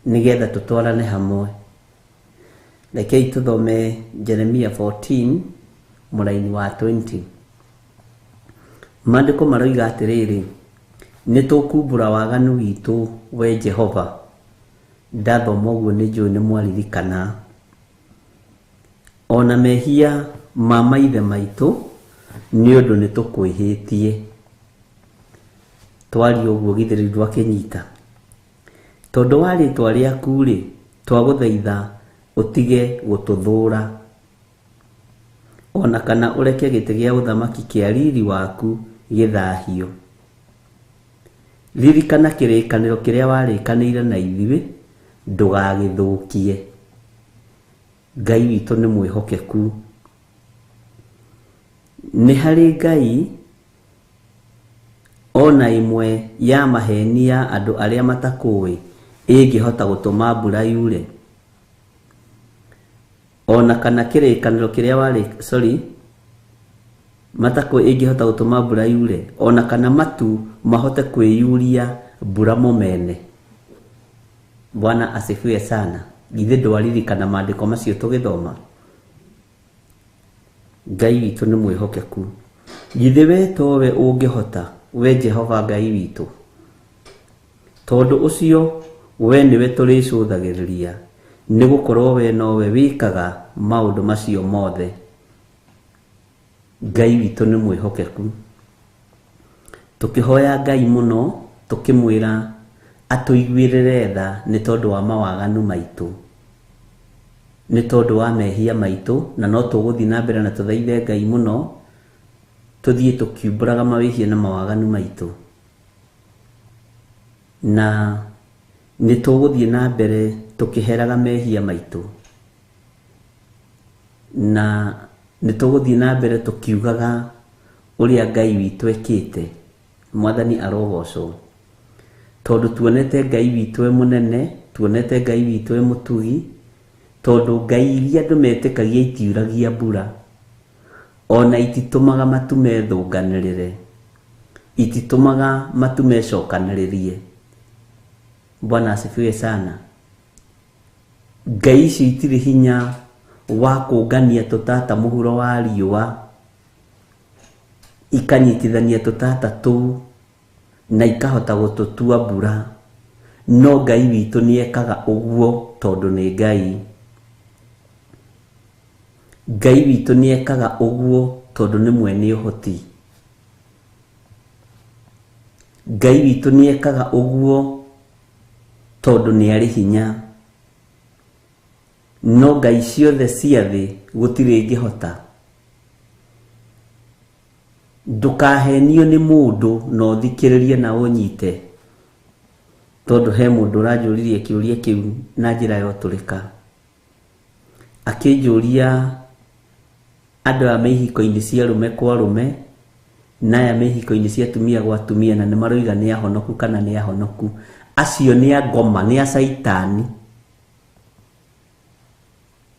nigetha tutwarane hamwe. Rekei tuthome Jeremia 14 muraini wa 20. Maandiko maroiga atiriri, ni tukumbura waganu witu we Jehova. Ndathoma uguo ni njui ni mwaririkana. Ona mehia ma maithe maitu ni undu ni tukwihitie. Twari uguo githiri ndwakinyita. Tondu wa ritwa riaku ri twaguthaitha utige gututhura, ona kana ureke giti gia uthamaki kia riri waku githahio. Ririkana kirikaniro kiria warikanire na ithuĩ, ndugagithukie. Ngai witu ni mwihokeku. Ni hari Ngai ona imwe ya maheni ya andu aria matakui ingihota gutuma mbura yure, ona kana kirikaniro kiria matakui ingihota gutuma mbura yure, ona kana matu mahote kwiyuria mbura momene. Bwana asifiwe sana. Githe ndwaririkana maandiko macio tugithoma? Ngai witu ni mwihokeku. Githe we towe ungihota, we Jehova Ngai witu? Tondu ucio we niwe turicũthagĩrĩria, ni gukorwo we nowe wikaga maundu macio mothe. Ngai witu ni mwihokeku. Tukihoya Ngai muno tukimwira atuiguirire tha ni tondu wa mawaganu maitu, ni tondu wa mehia maitu, na no tuguthi na mbere na tuthaithe Ngai muno tuthie tukiumburaga mawihia na mawaganu maitu, na ni tuguthi na mbere tukiheraga mehia maitu, na ni tuguthi na mbere tukiugaga uria Ngai witu ekite. Mwathani arogocwo. Tondu tuonete Ngai witu e munene, tuonete Ngai witu e mutugi, tondu Ngai iria andu metikagia itiuragia mbura, ona ititumaga matu methunganirire, ititumaga matu mecokaniririe. Bwana asifiwe sana. Ngai ici itiri hinya wa kungania tutata muhuro wa riua, ikanyitithania tutata tu na ikahota gututua mbura. No Ngai witu ni ekaga uguo tondu ni Ngai. Ngai witu ni ekaga uguo tondu ni mwene uhoti. Ngai witu ni ekaga uguo tondu ni ari hinya. No Ngai ciothe cia thi gutiri ingihota. Ndukahenio ni mundu no thikiririe na unyite. tondu he mundu ranjuririe kiuria kiu na njira ya uturika akinjuria andu a mehiko-ini cia rume kwa rume na ya mehiko-ini cia tumia gwa tumia na nimaroiga ni ahonoku kana ni ahonoku. Acio ni a ngoma, ni a saitani.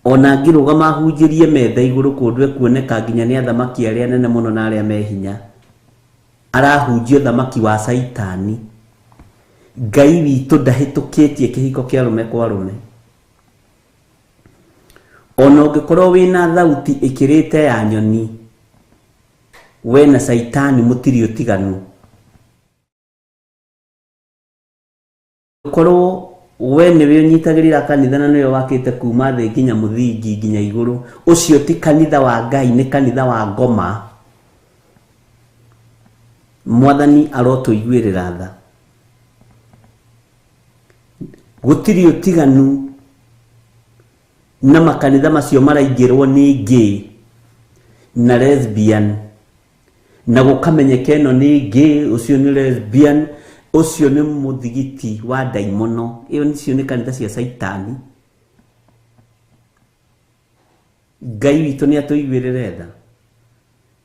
Ona ngirugama hunjirie metha iguru kundu ekuoneka nginya ni athamaki aria nene muno na aria mehinya arahunjio thamaki wa saitani. Ngai witu ndahitukitie kihiko kia rume kwa rume. Ona ungikorwo wina thauti ikirite ya nyoni, we na saitani mutiri utiganu. Korwo we niwe unyitagirira kanitha na niwe wakite kuma thi nginya muthingi nginya iguru, ucio ti kanitha wa Ngai, ni kanitha wa ngoma. Mwathani arotuiguirira tha. Gutiri utiganu na makanitha macio maraingirwo ni gay na lesbian, na gukamenyeka ino ni gay, ucio ni lesbian, ucio ni muthigiti wa daimono. Iyo nicio ni kanitha cia saitani. Ngai witu ni atuiguirire tha.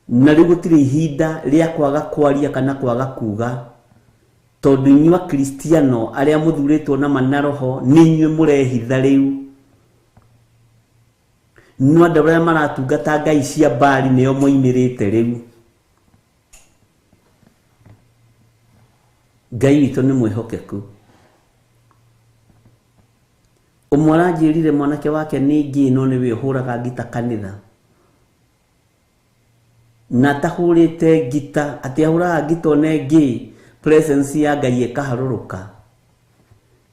Na riu gutiri ihinda ria kwaga kwaria kana kwaga kuga, tondu inyua Kristiano aria muthuritwo na manaroho ni inyue murehitha riu. No andu aria maratungata ngai cia Baali nio moimirite riu. Ngai witu ni mwihokeku. Umwe aranjirire mwanake wake ni ngi no niwe uhuraga ngita kanitha, na tahurite ngita ati ahuraga ngita one ngi presence ya Ngai ikaharuruka.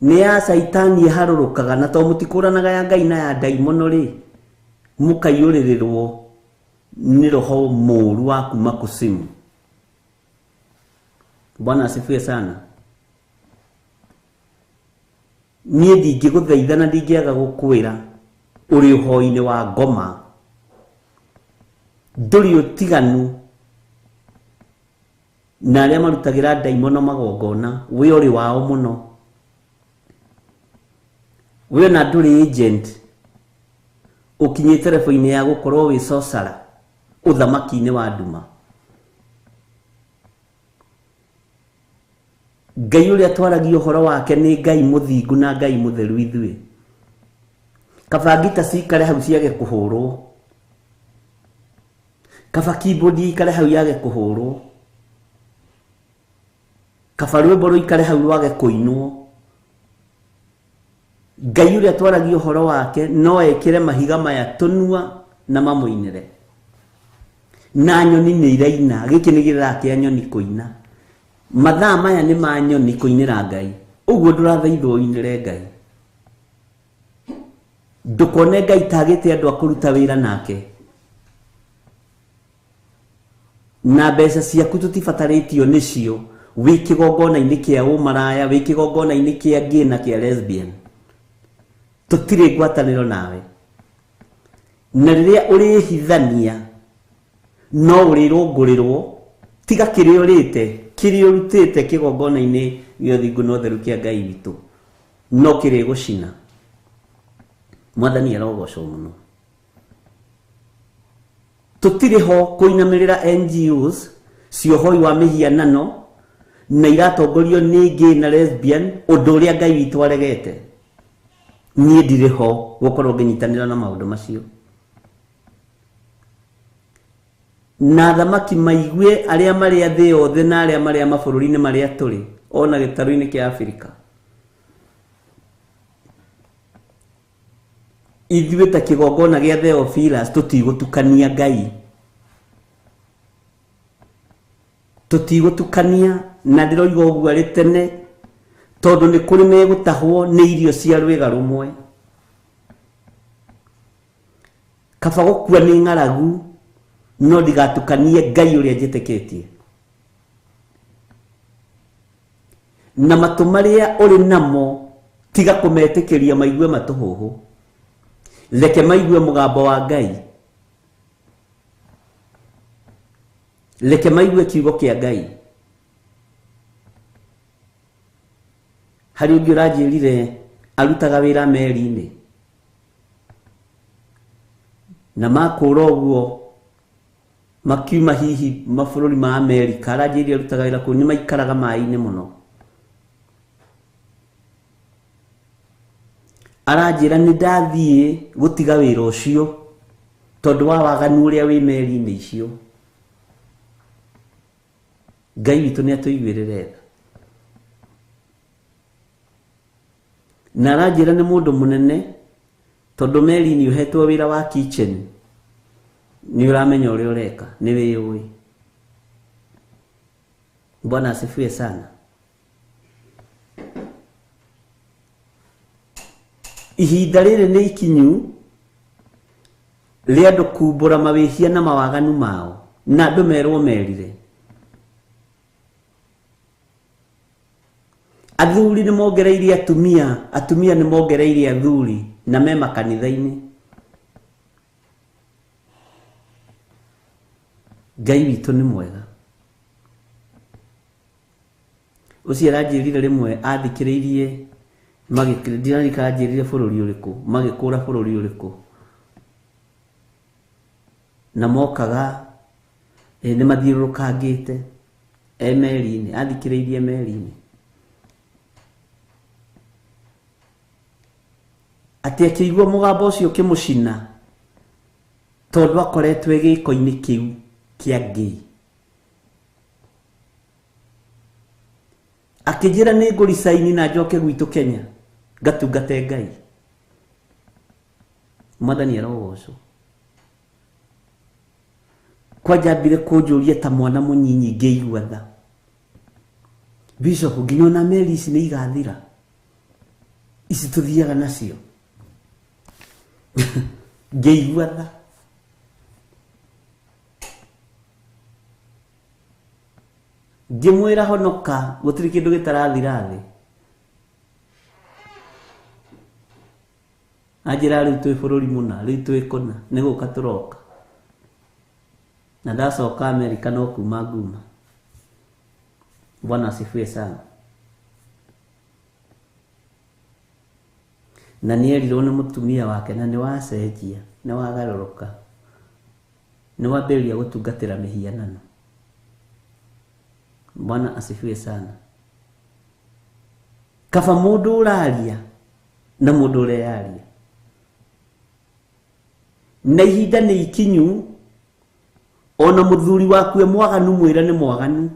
Ni ya saitani iharurukaga, na to mutikuranaga ya Ngai na ya daimono ri mukayuririrwo ni roho muru wa kuma kusimu. Bwana asifiwe sana. Nie ndingiguthaitha na ndingiaga gukwira uri uhoi-ini wa ngoma, nduri utiganu na aria marutagira daimono magongona. We uri wao muno. We na nduri agent ukinye telefoni ya gukorwo wi sosara uthamaki-ini wa nduma. Ngai uria twaragia uhoro wake ni Ngai muthingu na Ngai mutheru ithui. Kaba ngita cikare hau ciage kuhurwo, kaba keyboard ikare hau yage kuhurwo, kaba rwimbo ruikare hau rwage kuinwo. Ngai uria twaragia uhoro wake no ekire mahiga maya tunua na mamuinire. Na nyoni ni iraina, giki ni githaka kia nyoni kuina. Mathaa maya ni ma nyoni kuinira Ngai. Uguo ndurathaithwo uinire Ngai. Ndukone Ngai tagite andu akuruta wira nake. Na mbeca ciaku tutibataritio nicio wi kigongona-ini kia umaraya, wi kigongona-ini kia gay na kia lesbian. Tutire ngwataniro nawe. Na riria urihithania no urirungurirwo, tiga kiria urite, kiria urutite kigongona-ini gio thingu no theru kia Ngai witu no kiri gucina. Mwathani arogocwo muno. Tutire ho kuinamirira NGOs ciohoi wa mihianano na iratongorio ni gay na lesbian, undu uria Ngai witu aregete. Nie ndire ho gukorwo nginyitanira na maundu macio. Na thamaki maigue aria maria thi yothe na aria maria mabururi-ini maria turi ona gitaru-ini kia Afrika. Ithuĩ ta kigongona gia Theophilus tutigutukania Ngai. Tutigutukania na ndiroiga uguo ari tene tondu ni kuri megutahwo ni irio cia rwiga rumwe. Kaba gukua ni ng'aragu no ndigatukanie Ngai uria njitikitie. Na matu maria uri namo tiga kumetikiria maigue matuhuhu. Leke maigue mugambo wa Ngai. Leke maigue kiugo kia Ngai. hari ungi uranjirire arutaga wira meri-ini na makura uguo makiuma hihi mabũrũri ma Amerika, aranjirire arutaga wira kũu, ni maikaraga mai-ini muno. Aranjira ni ndathie gutiga wira ucio tondu wa waganu uria wi meri-ini icio. Ngai witu ni atuiguirire tha. Na aranjira ni mundu munene tondu meri-ini uhetwo wira wa kitchen, ni uramenya uria ureka, ni wiui. Bwana asifiwe sana. Ihinda rĩrĩ nĩ ikinyu rĩa andũ kumbũra mawĩhia na mawaganu mao, na andũ merwo merire. Athuri nĩ mongereire atumia, atumia nĩ mongereire athuri, na me makanitha-inĩ. Ngai witũ nĩ mwega. Ũcio aranjĩrire rĩmwe athikĩrĩirie magĩkĩrĩndira kanjĩrire bũrũri ũrĩkũ, magĩkũra bũrũri ũrĩkũ, na mokaga nĩ mathiũrũrũkangĩte meri-inĩ, athikĩrĩirie meri-inĩ. Atĩ akĩigua mũgambo ũcio ũkĩmũcina tondũ akoretwo gĩko-inĩ kĩu kĩa ngĩi. Akĩnjĩra nĩ ngũricaini na njoke gwitũ Kenya ngatungate Ngai. Mwathani arogocwo. Kwajambire kũnjũria ta mwana mũnyinyi ngĩigua tha. Bishop, nginya ona meri ici nĩ igathira, ici tũthiaga nacio. Ngĩigua tha. Ngĩmwĩra honoka, gũtirĩ kĩndũ gĩtarathira thĩ. Anjĩra rĩu twĩ bũrũri mũna, rĩu twĩ kũna, nĩ gũka tũroka. Na ndacoka Amerika no kuma nguma. Bwana asifiwe sana. Na nĩerirwo nĩ mũtumia wake na nĩ wacenjia, nĩ wagarũrũka, nĩ wambĩrĩria gũtungatĩra mĩhianano. Bwana asifiwe sana. Kaba mũndũ ũraria na mũndũ ũreyaria. Na ihinda nĩ ikinyu, ona mũthuri waku e mwaganu mwĩra nĩ mwaganu,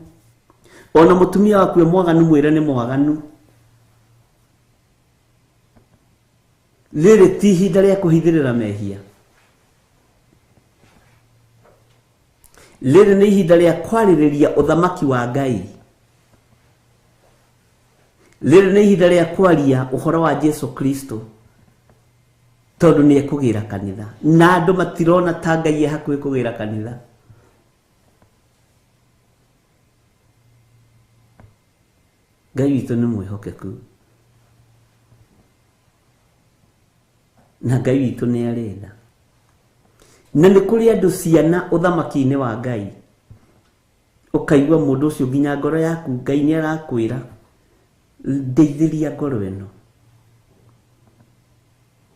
ona mũtumia waku e mwaganu mwĩra nĩ mwaganu. Rĩrĩ ti ihinda rĩa kũhithĩrĩra mehia. Rĩrĩ nĩ ihinda rĩa kwarĩrĩria ũthamaki wa Ngai. Rĩrĩ nĩ ihinda rĩa kwaria ũhoro wa Jesu Kristo, tondũ nĩ ekũgĩra kanitha, na andũ matirona ta Ngai e hakuhĩ kũgĩra kanitha. Ngai witũ nĩ mwĩhokeku, na Ngai witũ nĩ arĩ tha. Na nĩ kũrĩ andũ ciana ũthamaki-inĩ wa Ngai, ũkaigua mũndũ ũcio nginya ngoro yaku Ngai nĩ arakwĩra ndeithĩria ngoro ĩno.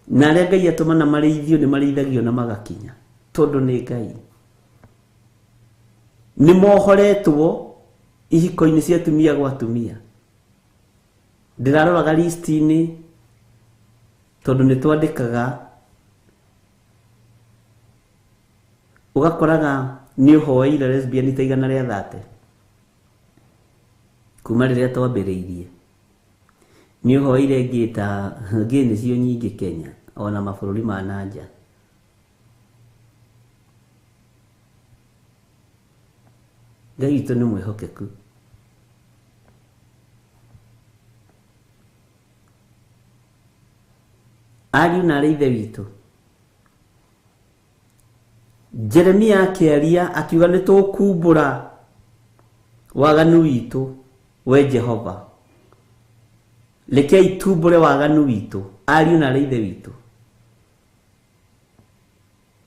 Na arĩa Ngai atũmana marĩithio nĩ marĩithagio na magakinya, tondũ nĩ Ngai. Nĩ mohoretwo ihiko-inĩ cia atumia gwa atumia. Ndĩraroraga list-inĩ tondũ nĩ twandĩkaga, ugakoraga nĩ ũhoeire lesbian ta 130 kuma rĩrĩa twambĩrĩirie. Nĩ ũhoeire ngĩ ta ngĩ nĩcio nyingĩ Kenya, ona mabũrũri ma nanja. Ngai witũ nĩ mwĩhokeku. Ariũ na arĩ ithe witũ, Jeremia akĩaria akiuga nĩ tũkumbũra waganu witũ, we Jehova. Rekei tumbũre waganu witũ, ariũ na arĩ ithe witũ.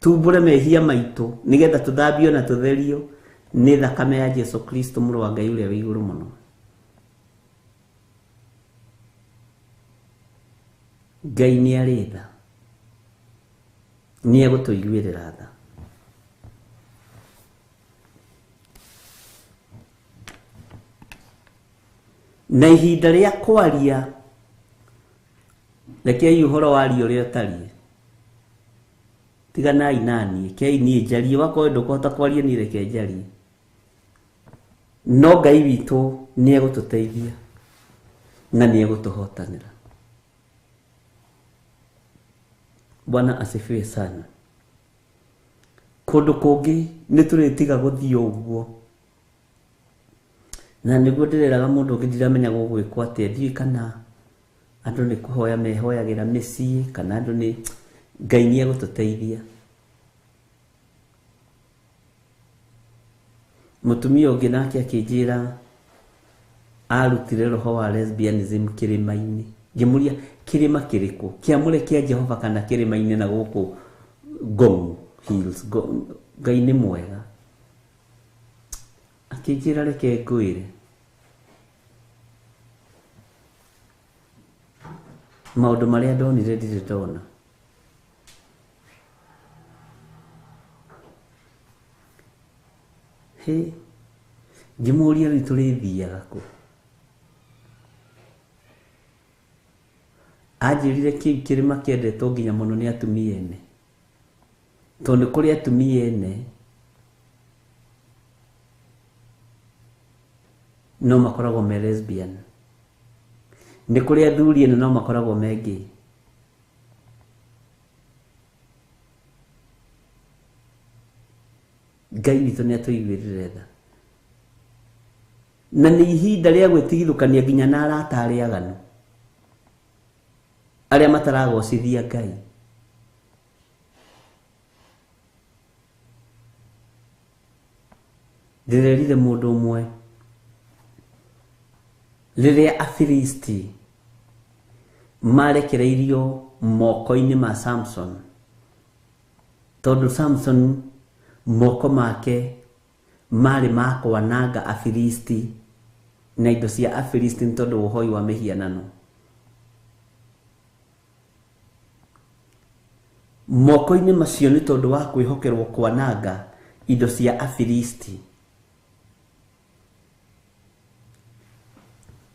Tumbũre mehia maitũ nĩgetha tũthambio na tũtherio nĩ thakame ya Jesu Kristo mũrũ wa Ngai ũrĩa wĩ igũrũ mũno. Ngai nĩ arĩ tha, nĩ egũtũiguĩrĩra tha. Na ihinda rĩa kwaria, rekei ũhoro waria ũrĩa ũtariĩ. Tiganai naniĩ, kei niĩ njarie, wakorwo ndũkũhota kwaria niĩ reke njarie. No Ngai witũ nĩ egũtũteithia na nĩ egũtũhotanĩra. Bwana asifiwe sana. Kũndũ kũngĩ nĩ tũrĩtiga gũthiĩ ũguo. Na nĩguo ndĩreraga mũndũ ũngĩ ndiramenya gũgwĩkwo atĩa, ndiũĩ kana andũ nĩ kũhoya mehoyagĩra mĩciĩ kana andũ nĩ Ngai nĩ egũtũteithia. Mũtumia ũngĩ nake akĩnjĩra arutire roho wa lesbianism kĩrĩma-inĩ. Ngĩmũria kĩrĩma kĩrĩkũ? Kĩamũre kĩa Jehova kana kĩrĩma-inĩ na gũkũ Ngong Hills? Ngai nĩ mwega. Akĩnjĩra reke ngwĩre, maũndũ marĩa ndonire ndirĩ ndona. Ngĩmũria rĩu tũrĩthiaga kũ? Anjĩrire kĩu kĩrĩma kĩendetwo nginya mũno nĩ atumia ene, tondũ nĩ kũrĩ atumia ene no makoragwo me lesbian, nĩ kũrĩ athuri ene no makoragwo me gay. Ngai witũ nĩ atũiguĩrĩre tha, na nĩ ihinda rĩa gwĩtigithũkania nginya na arata arĩa aganu, arĩa mataragocithia Ngai. Ndĩrerire mũndũ ũmwe rĩrĩa Afilisti marekereirio moko-inĩ ma Samson, tondũ Samson moko make marĩ ma kwananga Afilisti na indo cia Afilisti nĩ tondũ ũhoi wa mĩhianano. Moko-inĩ macio nĩ tondũ wa kwĩhokerwo kwananga indo cia Afilisti.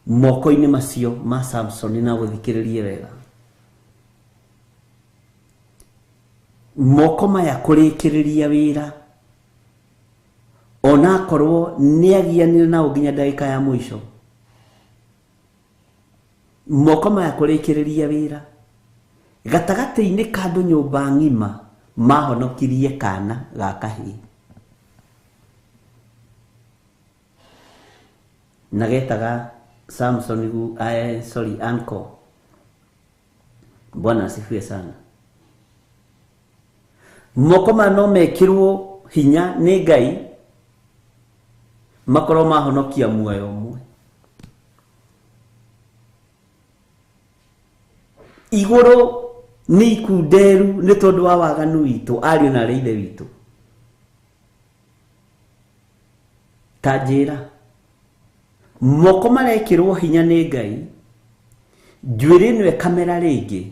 Moko-inĩ macio ma Samson, na gũthikĩrĩrie wega, moko maya kũrĩkĩrĩria wĩra ona akorwo nĩ agianire nao nginya ndagĩka ya mũico. Moko maya kũrĩkĩrĩria wĩra gatagatĩ-inĩ ka andũ nyũmba ng'ima mahonokirie kana ga kahĩĩ na getaga Samson uncle. Bwana asifiwe sana. Moko maya no mekĩrwo hinya nĩ Ngai makorwo mahonokia muoyo ũmwe. Igũrũ nĩ ikunderu nĩ tondũ wa waganu witũ, ariũ na ithe witũ. Ta njĩra moko marekĩrwo hinya nĩ Ngai, njuĩrĩ ĩno kamera rĩngĩ,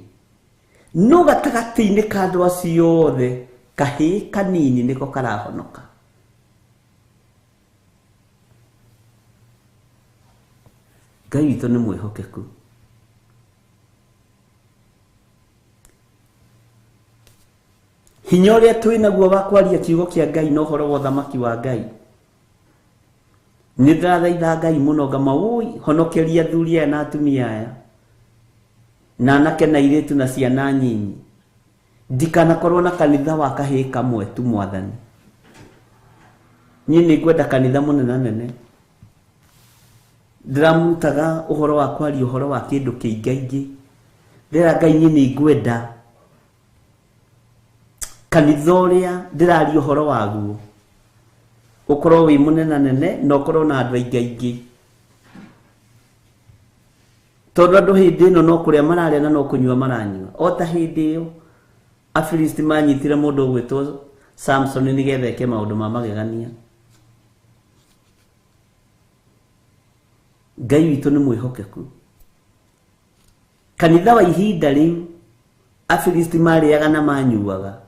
no gatagatĩ-inĩ ka andũ acio othe kahĩĩ kanini nĩko karahonoka. Ngai witũ nĩ mwĩhokeku. Hinya ũrĩa twĩ naguo wa kwaria kiugo kĩa Ngai na ũhoro wa ũthamaki wa Ngai, nĩ ndĩrathaitha Ngai mũno ngama honokeria athuri aya na atumia aya na anake na airĩtu na ciana nyinyi, ndikanakorwo na kanitha wa kahĩĩ kamwe tu Mwathani. Niĩ nĩ ngwenda kanitha mũnene. Ndiramutaga ũhoro wa kwaria ũhoro wa kĩndũ kĩingaingĩ. Ndĩra Ngai niĩ nĩ ngwenda kanitha ũrĩa ndĩraria ũhoro waguo ũkorwo wĩ mũnenanene na ũkorwo na andũ aingaingĩ, tondũ andũ hĩndĩ ĩno no kũrĩa mararĩa na no kũnyua maranyua. O ta hĩndĩ ĩyo Afilisti manyitire mũndũ ũgwĩtwo Samson nĩgetha eke maũndũ ma magegania. Ngai witũ nĩ mwĩhokeku. Kanitha wa ihinda rĩu Afilisti marĩaga na manyuaga,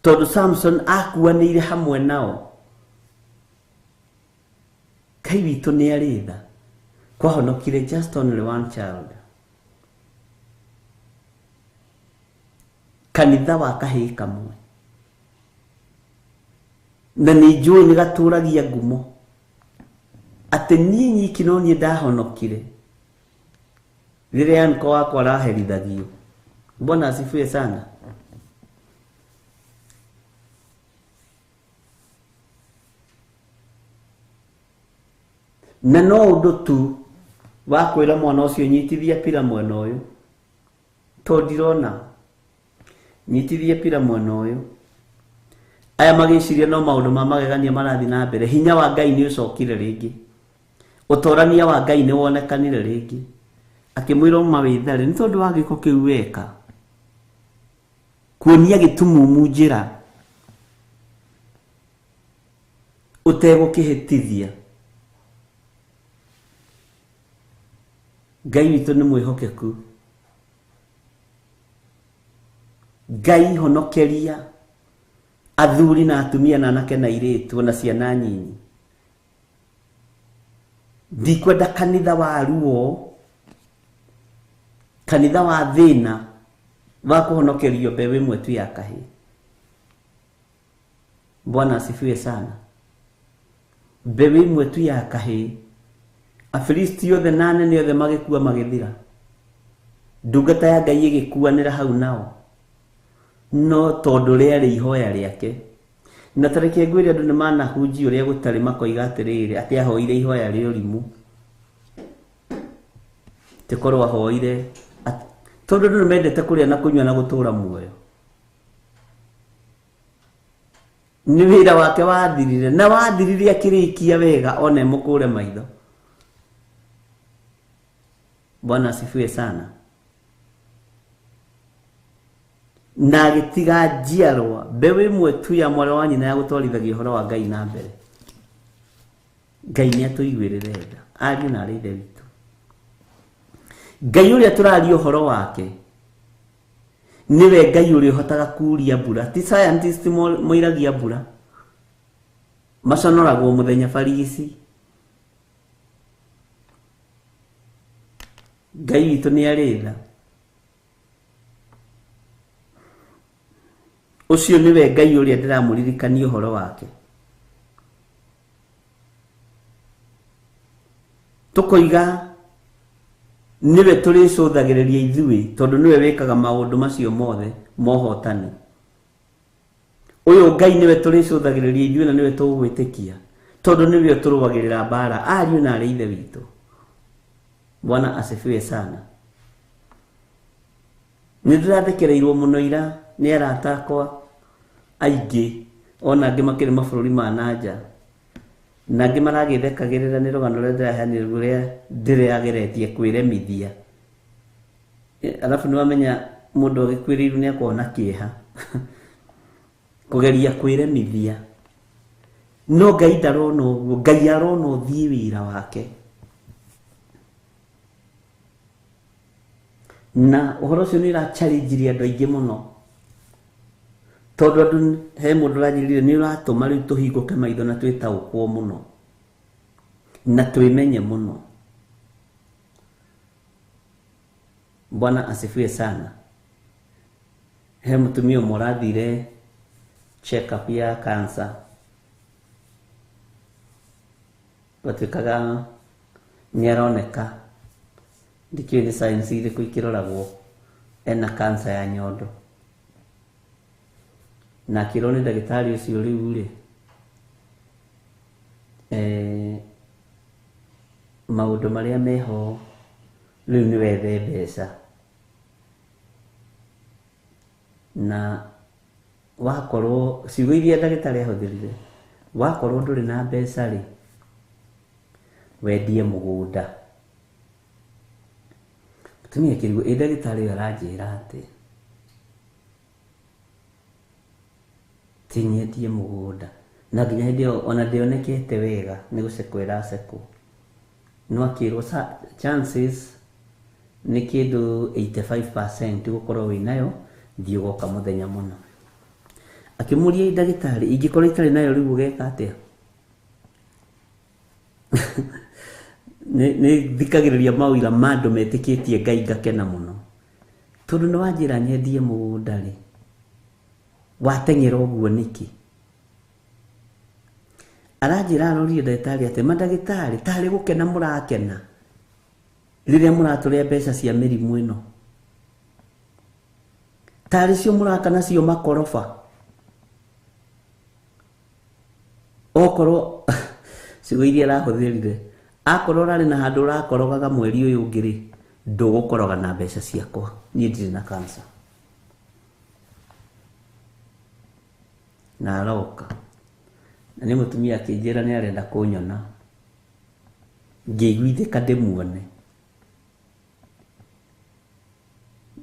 tondũ Samson akuanĩire hamwe nao. Ngai witũ nĩ arĩ tha, kwahonokire just only one child. Kanitha wa kahĩĩ kamwe, na nĩ njũĩ nĩ gatũragia ngumo atĩ niĩ nyiki no niĩ ndahonokire rĩrĩa anko wakwa araherithagio. Bwana asifiwe sana. Na no ũndũ tu wa kwĩra mwana ũcio nyitithia pira mwena ũyũ, tondũ ndirona nyitithia pira mwena ũyũ. Aya magĩciria no maũndũ ma magegania marathiĩ na mbere. Hinya wa Ngai nĩ ũcokire rĩngĩ, ũtorania wa Ngai nĩ wonekanire rĩngĩ, akĩmwĩra uma wĩthare nĩ tondũ wa gĩko kĩu weka, kuonia gĩtumumu njĩra ũtegũkĩhĩtithia. Ngai witũ nĩ mwĩhokeku. Ngai honokeria athuri na atumia na anake na airĩtu na ciana nyinyi. Ndikwenda kanitha wa ruo, kanitha wa thĩna wa kũhonokerio mbeũ ĩmwe tu ya kahĩĩ. Bwana asifiwe sana. Mbeũ ĩmwe tu ya kahĩĩ, Afilisti othe na anene othe magĩkua magĩthira, ndungata ya Ngai ĩgĩkuanĩra hau nao, no tondũ rĩarĩ ihoya rĩake. Na tarĩke ngwĩre andũ nĩ manahunjia ũrĩa gũtarĩ makoiga atĩrĩrĩ atĩ ahoire ihoya rĩa ũrimũ, tĩkorwo ahoire tondũ andũ nĩ mendete kũrĩa na kũnyua na gũtũũra muoyo. Nĩ wĩra wake wathirire, na wathirire akĩrĩkia wega one mũkũre maitho. Bwana asifiwe sana. Na agĩtiga njiarwa mbeũ ĩmwe tu ya mwarĩ wa nyina ya gũtwarithagia ũhoro wa Ngai na mbere. Ngai nĩ atũiguĩrĩre tha, ariũ na arĩ ithe witũ. Ngai ũrĩa tũraria ũhoro wake niwe Ngai ũrĩa ũhotaga kuuria mbura. Ti scientist moiragia mbura, maconoragwo mũthenya barigici. Ngai witũ nĩ arĩ tha. Ũcio niwe Ngai ũrĩa ndĩramũririkania ũhoro wake. Tũkoiga niwe tũrĩcũthagĩrĩria ithuĩ tondũ niwe wĩkaga maũndũ macio mothe mohotani. Ũyũ Ngai niwe tũrĩcũthagĩrĩria ithuĩ na niwe tũgwĩtĩkia tondũ niwe tũrũagĩrĩra mbara, ariũ na arĩ ithe witũ. Bwana asifiwe sana. Nĩndĩrathekereirwo mũno ira nĩ arata akwa aingĩ, ona angĩ makĩrĩ mabũrũri ma nanja, na angĩ maragĩthekagĩrĩra nĩ rũgano rũrĩa ndĩraheanĩra rũrĩa ndĩrageretie kwĩremithia. Alafu nĩwamenya mũndũ agĩkwĩrĩirwo nĩ akorwo na kĩeha kũgeria kwĩremithia. No Ngai ndarona ũguo, Ngai arona ũthiĩ wĩra wake. Na ũhoro ũcio nĩ ũrachallengeria andũ aingĩ mũno, tondũ andũ he mũndũ ũranjĩrire nĩ ũratũma rĩu tũhingũke maitho na twĩtaũkwo mũno na twĩmenye mũno. Bwana asifiwe sana. He mũtumia ũmwe ũrathire check up ya cancer, batuĩkaga nĩ aroneka ndikiwe ni science ile kuikiroragwo ena cancer ya nyondo, na kirone ndagĩtarĩ ũcio rĩu rĩ maũndũ marĩa meho rĩu nĩ wethe mbeca, na wakorwo ciugo iria ndagĩtarĩ ahũthĩrire, wakorwo ndũrĩ na mbeca rĩ wendie mũgũnda. Tumia kirigo ndagĩtarĩ aranjĩra atĩ tinyendie mũgũnda, na nginya hĩndĩ ĩyo ona ndĩonekete wega nĩ gũcekwo ĩracekwo, no akĩrwo chances nĩ kĩndũ 85% gũkorwo wĩnayo thiĩ ũgoka mũthenya mũno. Akĩmũria ndagĩtarĩ, ingĩkorwo itarĩ nayo rĩu ũgeka atĩa? nĩ thikagĩrĩria mawĩra ma andũ metĩkĩtie Ngai ngakena mũno, tondũ nĩ wanjĩra nyendie mũgũnda rĩ, wateng'era ũguo nĩkĩ? Aranjĩra arorire ndagĩtarĩ atĩ mandagĩtarĩ tarĩ gũkena mũrakena rĩrĩa mũratũrĩa mbeca cia mĩrimũ ĩno, tarĩ cio mũraka nacio makoroba. Okorwo ciugo iria arahũthĩrire, akorwo ũrarĩ na handũ ũrakorogaga mweri ũyũ ũngĩ rĩ, ndũgũkoroga na mbeca ciakwa, niĩ ndirĩ na cancer. Na aroka na nĩ mũtumia akĩnjĩra nĩ arenda kũnyona, ngĩiguithĩka ndĩmuone.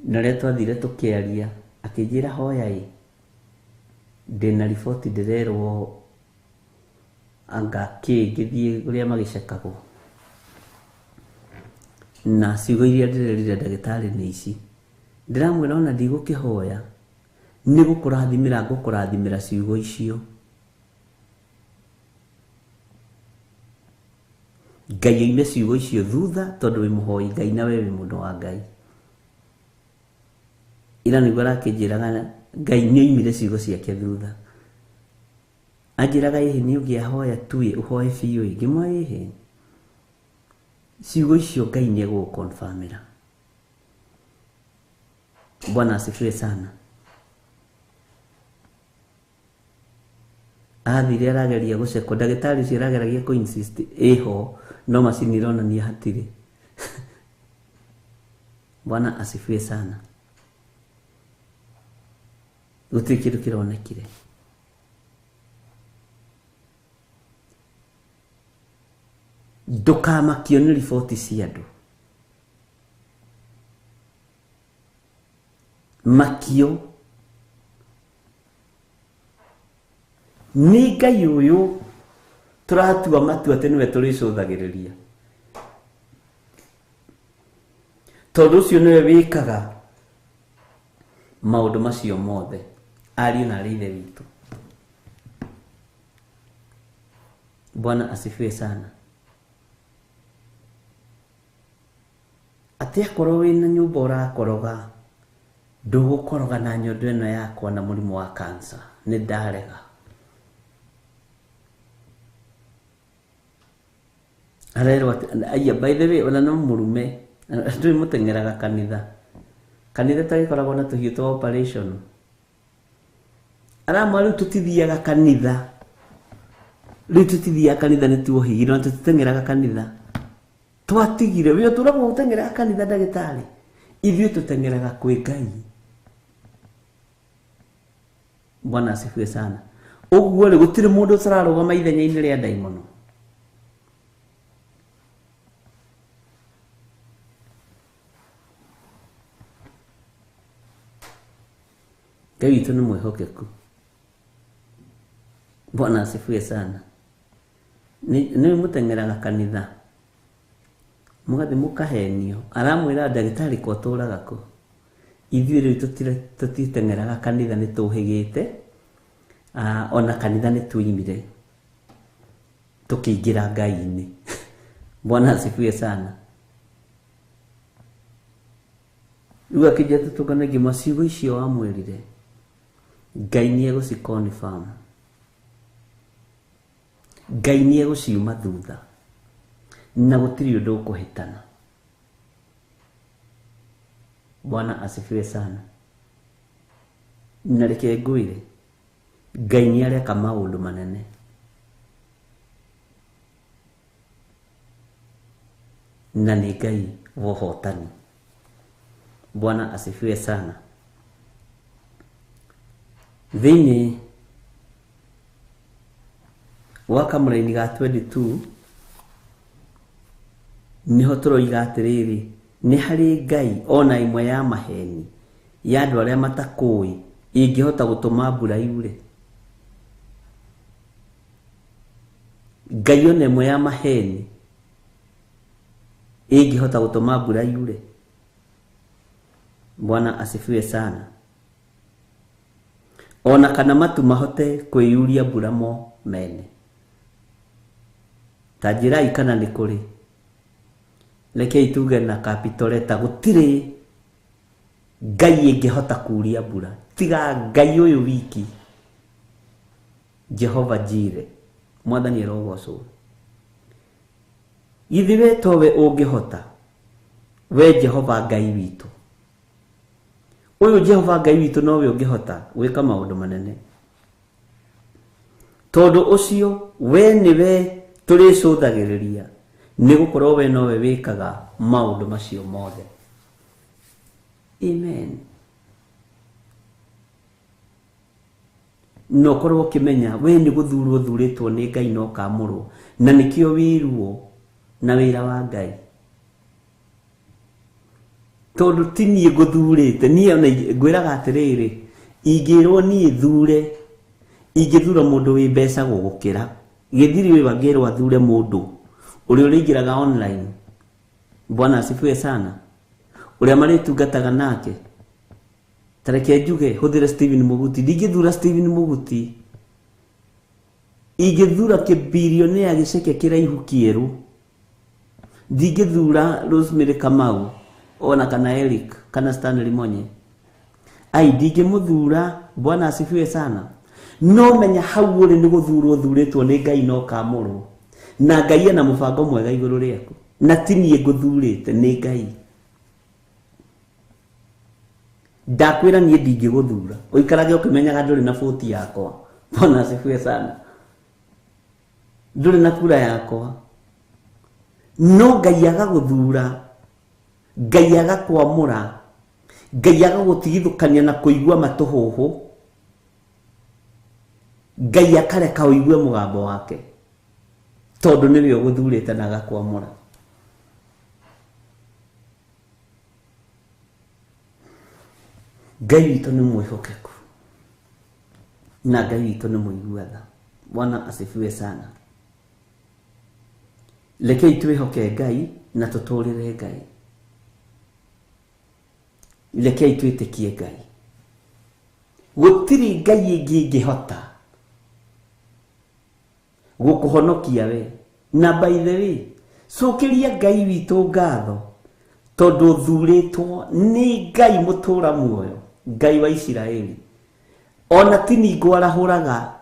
Na rĩrĩa twathire tũkĩaria akĩnjĩra hoya ndĩna riboti ndĩrerwo anga ngĩthiĩ ũrĩa magĩcekagwo, na ciugo iria ndĩrerire ndagĩtarĩ nĩ ici. Ndĩramwĩra ona ndigũkĩhoya, nĩ ngũkũrathimĩra ciugo icio. Ngai oime ciugo icio thutha, tondũ wĩ mũhoi Ngai na we wĩ mũndũ wa Ngai. Ira nĩguo arakĩnjĩraga Ngai nĩ oimire ciugo ciake thutha. Anjĩraga nĩ ũngĩahoya tu ũhoe biũ, ngĩmwĩra ciugo icio Ngai nĩ egũgũkonfamĩra. Bwana asifiwe sana. Athire arageria gũcekwo, ndagĩtarĩ ũcio arageragia kũ-insist ĩho, no macini ironania hatirĩ. Bwana asifiwe sana. Gũtirĩ kĩndũ kĩronekire. Ndũkamakio nĩ riboti cia andũ. Makio nĩ Ngai ũyũ tũratua matua atĩ nĩwe tũrĩcũthagĩrĩria, tondũ ũcio nĩwe wĩkaga maũndũ macio mothe. Ariũ na arĩ ithe witũ, Bwana asifiwe sana. Atĩ akorwo wĩna nyũmba ũrakoroga, ndũgũkoroga na nyondo ĩno yakwa na mũrimũ wa cancer. Nĩ ndarega. Arerwo atĩ by the way ona no mũrume ndũrĩ mũteng'eraga kanitha. Kanitha tagĩkoragwo na tũhiũ twa operation. Aramwa rĩu tũtithiaga kanitha. Rĩu tũtithiaga kanitha nĩ tuohigire, na tũtiteng'eraga kanitha. Twatigire wĩ tũragwo gũteng'eraga kanitha ndagĩtarĩ. Ithuĩ tũteng'eraga kwĩ Ngai. Bwana asifiwe sana. Ũguo rĩ gũtirĩ mũndũ ũtararũgama ithenya-inĩ rĩa ndaimono. Ngai witũ nĩ mwĩhokeku. Bwana asifiwe sana. Nĩ mũteng'eraga kanitha, mũgathiĩ mũkahenio. Aramwĩra ndagĩtarĩ ko tũraga kũ. Ithuĩ rĩu tũtiteng'eraga kanitha, nĩ tũhĩgĩte. Ona kanitha nĩ tuimire tũkĩingĩra Ngai-inĩ. Bwana asifiwe sana. Rĩu akĩnjĩra tũtũnganagie maciugo icio wamwĩrire, Ngai nĩ egũciconfirm. Ngai nĩ egũciuma thutha, na gũtirĩ ũndũ ũkũhĩtana. Bwana asifiwe sana. Na reke ngwĩre, Ngai nĩ areka maũndũ manene. Na nĩ Ngai wa ũhotani. Bwana asifiwe sana. Thĩinĩ wa kamũra-inĩ ga 22 nĩho tũroiga atĩrĩrĩ, nĩ harĩ Ngai ona imwe ya maheni ya andũ arĩa matakũĩ ingĩhota gũtũma mbura yure. Ngai ona imwe ya maheni ingĩhota gũtũma mbura yure. Bwana asifiwe sana. Ona kana matu mahote kwiyuria buramo mene. Tajirai kana ni kuri. Leke ituge na kapitoleta gutire Ngai ingehota kuria bura. Tiga Ngai uyu wiki. Jehova Jire. Mwathani arogocwo. Ithiwe towe ungehota. We Jehova Ngai witu. Uyu Jehova Ngai witu nowe ungehota gwika maundu manene. Tondu ucio we niwe turicũthagĩrĩria nĩ gũkorwo we nowe wĩkaga maundu macio mothe. Amen. No korwo kimenya we ni guthurwo thuritwo ni Ngai no kamurwo na nikio wirwo na wira wa Ngai. Tondu tini guthurite ni ona ngwiraga atiriri ingirwo ni thure ingithura mundu wi mbeca gugukira githiri wi wangirwo athure mundu uri uringiraga online. Bwana asifiwe sana. Uri amaritungataga nake tareke njuge huthira Stephen Muguti ndingithura Stephen Muguti ingithura kibillionaire giceke kiraihu kieru ndingithura Rosemary Kamau ona kana Eric kana Stanley Monye ai ndingimuthura. Bwana asifiwe sana. No menya hau uri ni guthurwo thuritwo ni Ngai no kamurwo na Ngai ena mubango mwega iguru riaku na tini nguthurite ni Ngai. Ndakwira nie ndingiguthura uikarage ukimenyaga nduri na foti yakwa. Bwana asifiwe sana. Nduri na kura yakwa no Ngai agaguthura, Ngai agakwamura, Ngai agagutigithukania na kuigua matuhuhu, Ngai akareka uigue mugambo wake tondu niwe uguthurite na agakwamura. Ngai witu ni mwihokeku na Ngai witu ni muiguatha. Bwana asifiwe sana. Leke twihoke Ngai na tuturire Ngai. Leke twitikie Ngai. Gutiri Ngai ingihota gukuhonokia we. Na by the way, cokeria Ngai witu ngatho tondu thuritwo ni Ngai mutura muoyo, Ngai wa Isiraeli. Ona tini ngwarahuraga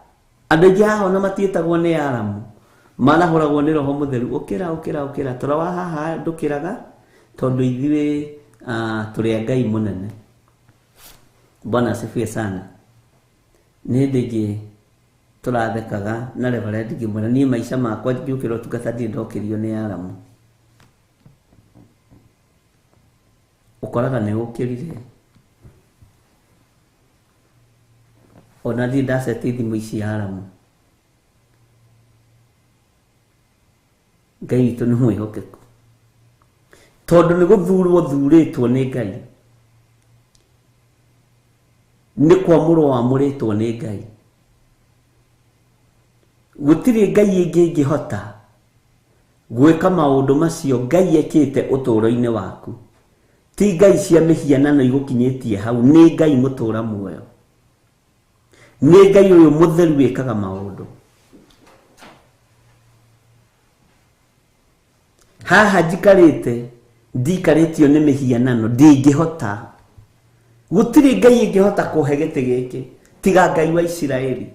andu jaho na matietagwo ni aramu marahuragwo ni Roho Mutheru. Ukira tora wa haha ndukiraga tondu ithiwe turi Ngai munene. Bwana asifiwe sana. Ni ndigi turathekaga na Reverend ngimwira ni maisha makwa ngiukira tugata ndokirio ni aramu. Ukoraga ni ukirire ona ndi ndacete thimu ici aramu. Ngai witu ni mwihokeku tondu ni guthurwo thuritwo ni Ngai, ni kwamurwo amuritwo ni Ngai. Gutiri Ngai ingihota gwika maundu macio Ngai ekite uturo-ini waku. Ti Ngai cia mihianano igukinyitie hau, ni Ngai mutura muoyo, ni Ngai uyu mutheru wikaga maundu. Haha jikarite ndikaritio ni mihianano ndingihota. Gutiri Ngai ingihota kuhe giti giki tiga Ngai wa Isiraeli,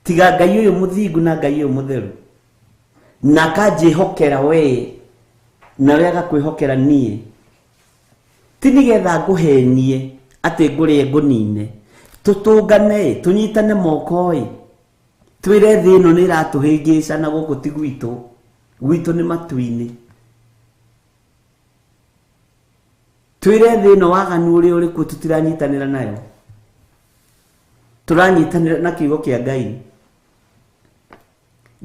tiga Ngai uyu muthingu na Ngai uyu mutheru na kanjihokera we na wega kwihokera nie. Tinigetha nguhenie ati ngurie ngunine, tutungane tunyitane moko twire thi ino ni iratuhingica na guku ti gwitu ni matu-ini. Twire thi ino waganu uri uriku tutiranyitanira nayo, turanyitanira na kiugo kia Ngai.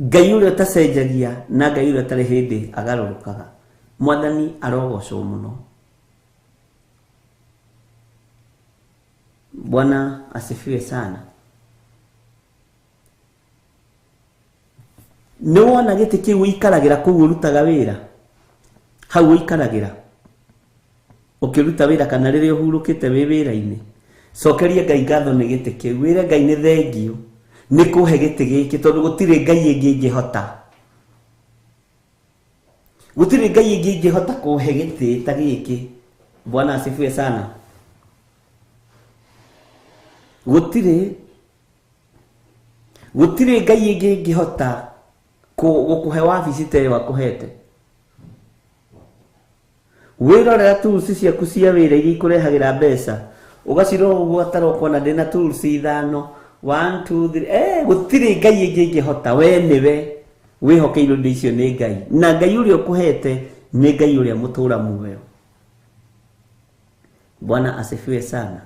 Ngai uria tacenjagia na Ngai uria tari hindi agarurukaga. Mwathani arogocwo muno. Bwana asifiwe sana. Ni wona giti kiu ikaragira kuu urutaga wira hau ikaragira ukiruta wira kana riria uhurukite wi wira-ini cokeria Ngai ngatho ni giti kiu wire Ngai ni thengio ni kuhe giti giki tondu gutire Ngai ingi ingihota gutire Ngai ingi ingihota kuhe giti ta giki. Bwana asifiwe sana. Gutire Ngai ingi ingihota gukuhe wabici te wakuhete. Wirorera tools ciaku cia wira iria ikurehagira mbeca ugaciro uguo atarokona ndina tools 5 1 2 3 gutire Ngai ingi ingihota we niwe wihokeirwo ndi icio ni Ngai na Ngai uria ukuhete ni Ngai uria mutura muoyo. Bwana asifiwe sana.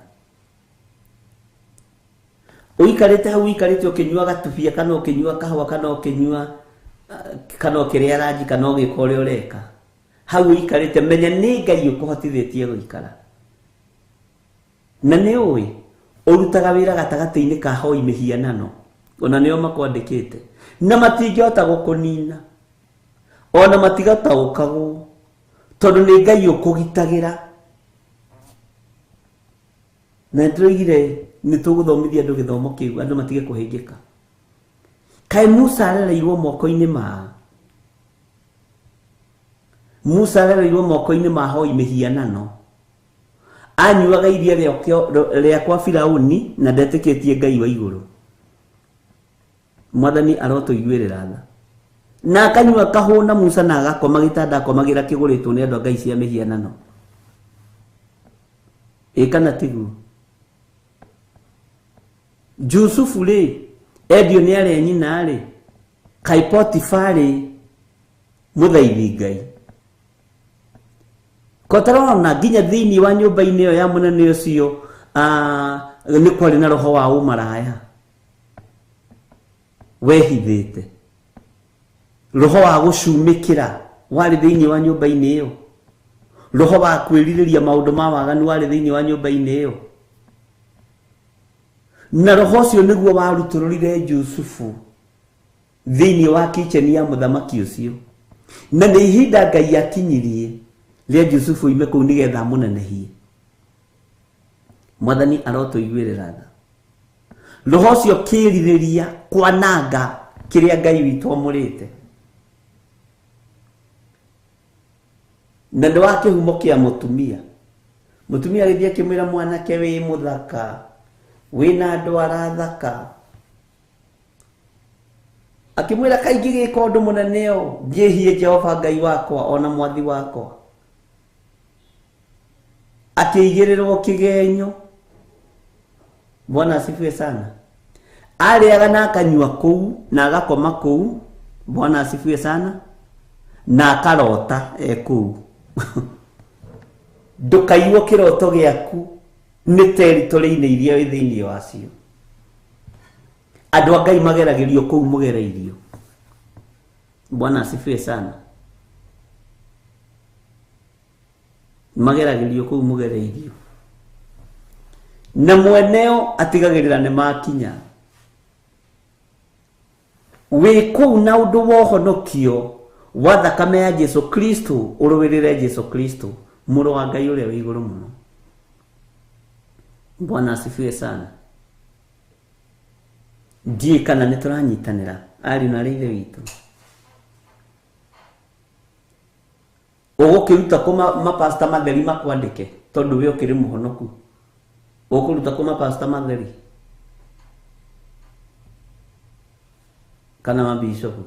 Uikarite hau uikarite ukinyua gatubia kana ukinyua kahwa kana ukinyua kana ukiria rangi kana ugika uria ureka hau uikarite menya ni Ngai ukuhotithitie guikara na ni uwi urutaga wira gatagati-ini ka hoi mihianano ona nio makwandikite na matingihota gukunina ona matigataũkagwo tondu ni Ngai ukugitagira. Na ndirigire ni tuguthomithia andu githomo kiu andu matige kuhingika. Kai Musa arereirwo moko-ini ma hoi mihianano anyuaga iria ria kwa Firauni na ndetikitie Ngai wa iguru. Mwathani arotuiguirira tha na akanyua kahuna Musa na agakoma gitanda akomagira kiguritwo ni andu a ngai cia mihianano. Kana tigu Jusufu ri endio ni ari nyina ri kai Potifari muthaithi Ngai kotarona nginya thiini wa nyumba-ini iyo ya munene ucio ni kwari na roho wa umaraya wehithite roho wa gucumikira wari thiini wa nyumba-ini iyo roho wa kwiririria maundu ma waganu wari thiini wa nyumba-ini iyo na roho ucio niguo warutururire Jusufu thiini wa kitchen ya muthamaki ucio na ni ihinda Ngai akinyirie ria Jusufu ime kuu nigetha munenehie. Mwathani arotuiguirira tha roho ucio kiririria kwananga kiria Ngai witu amurite na ndo wake humo kia mutumia githia kimwira mwanake wi muthaka wina ndwara thaka akimwira kaingi gika undu muneneo ngihie Jehova Ngai wakwa ona mwathi wakwa akiigirirwo kigenyo. Bwana asifiwe sana. Ariaga na akanyua kuu na agakoma kuu. Bwana asifiwe sana. Na akarota kuu ndukaiwo kiroto giaku ni territory-ini iria wi thiini wacio. Andu a Ngai mageragirio kuu mugereirio. Bwana asifiwe sana. Mageragirio kuu mugereirio na mweneo atigagirira ni makinya wi kuu na undu wohonokio wa thakame ya Jesu Kristo uruwirire Jesu Kristo muru wa Ngai uria wi iguru muno. Bwana asifiwe sana. Ndiye kana nituranyitanira ari na rithe witu ugukiruta kuma mapasta matheri makwandike tondu we ukiri muhonoku ukuruta kuma pasta matheri kana mabishopu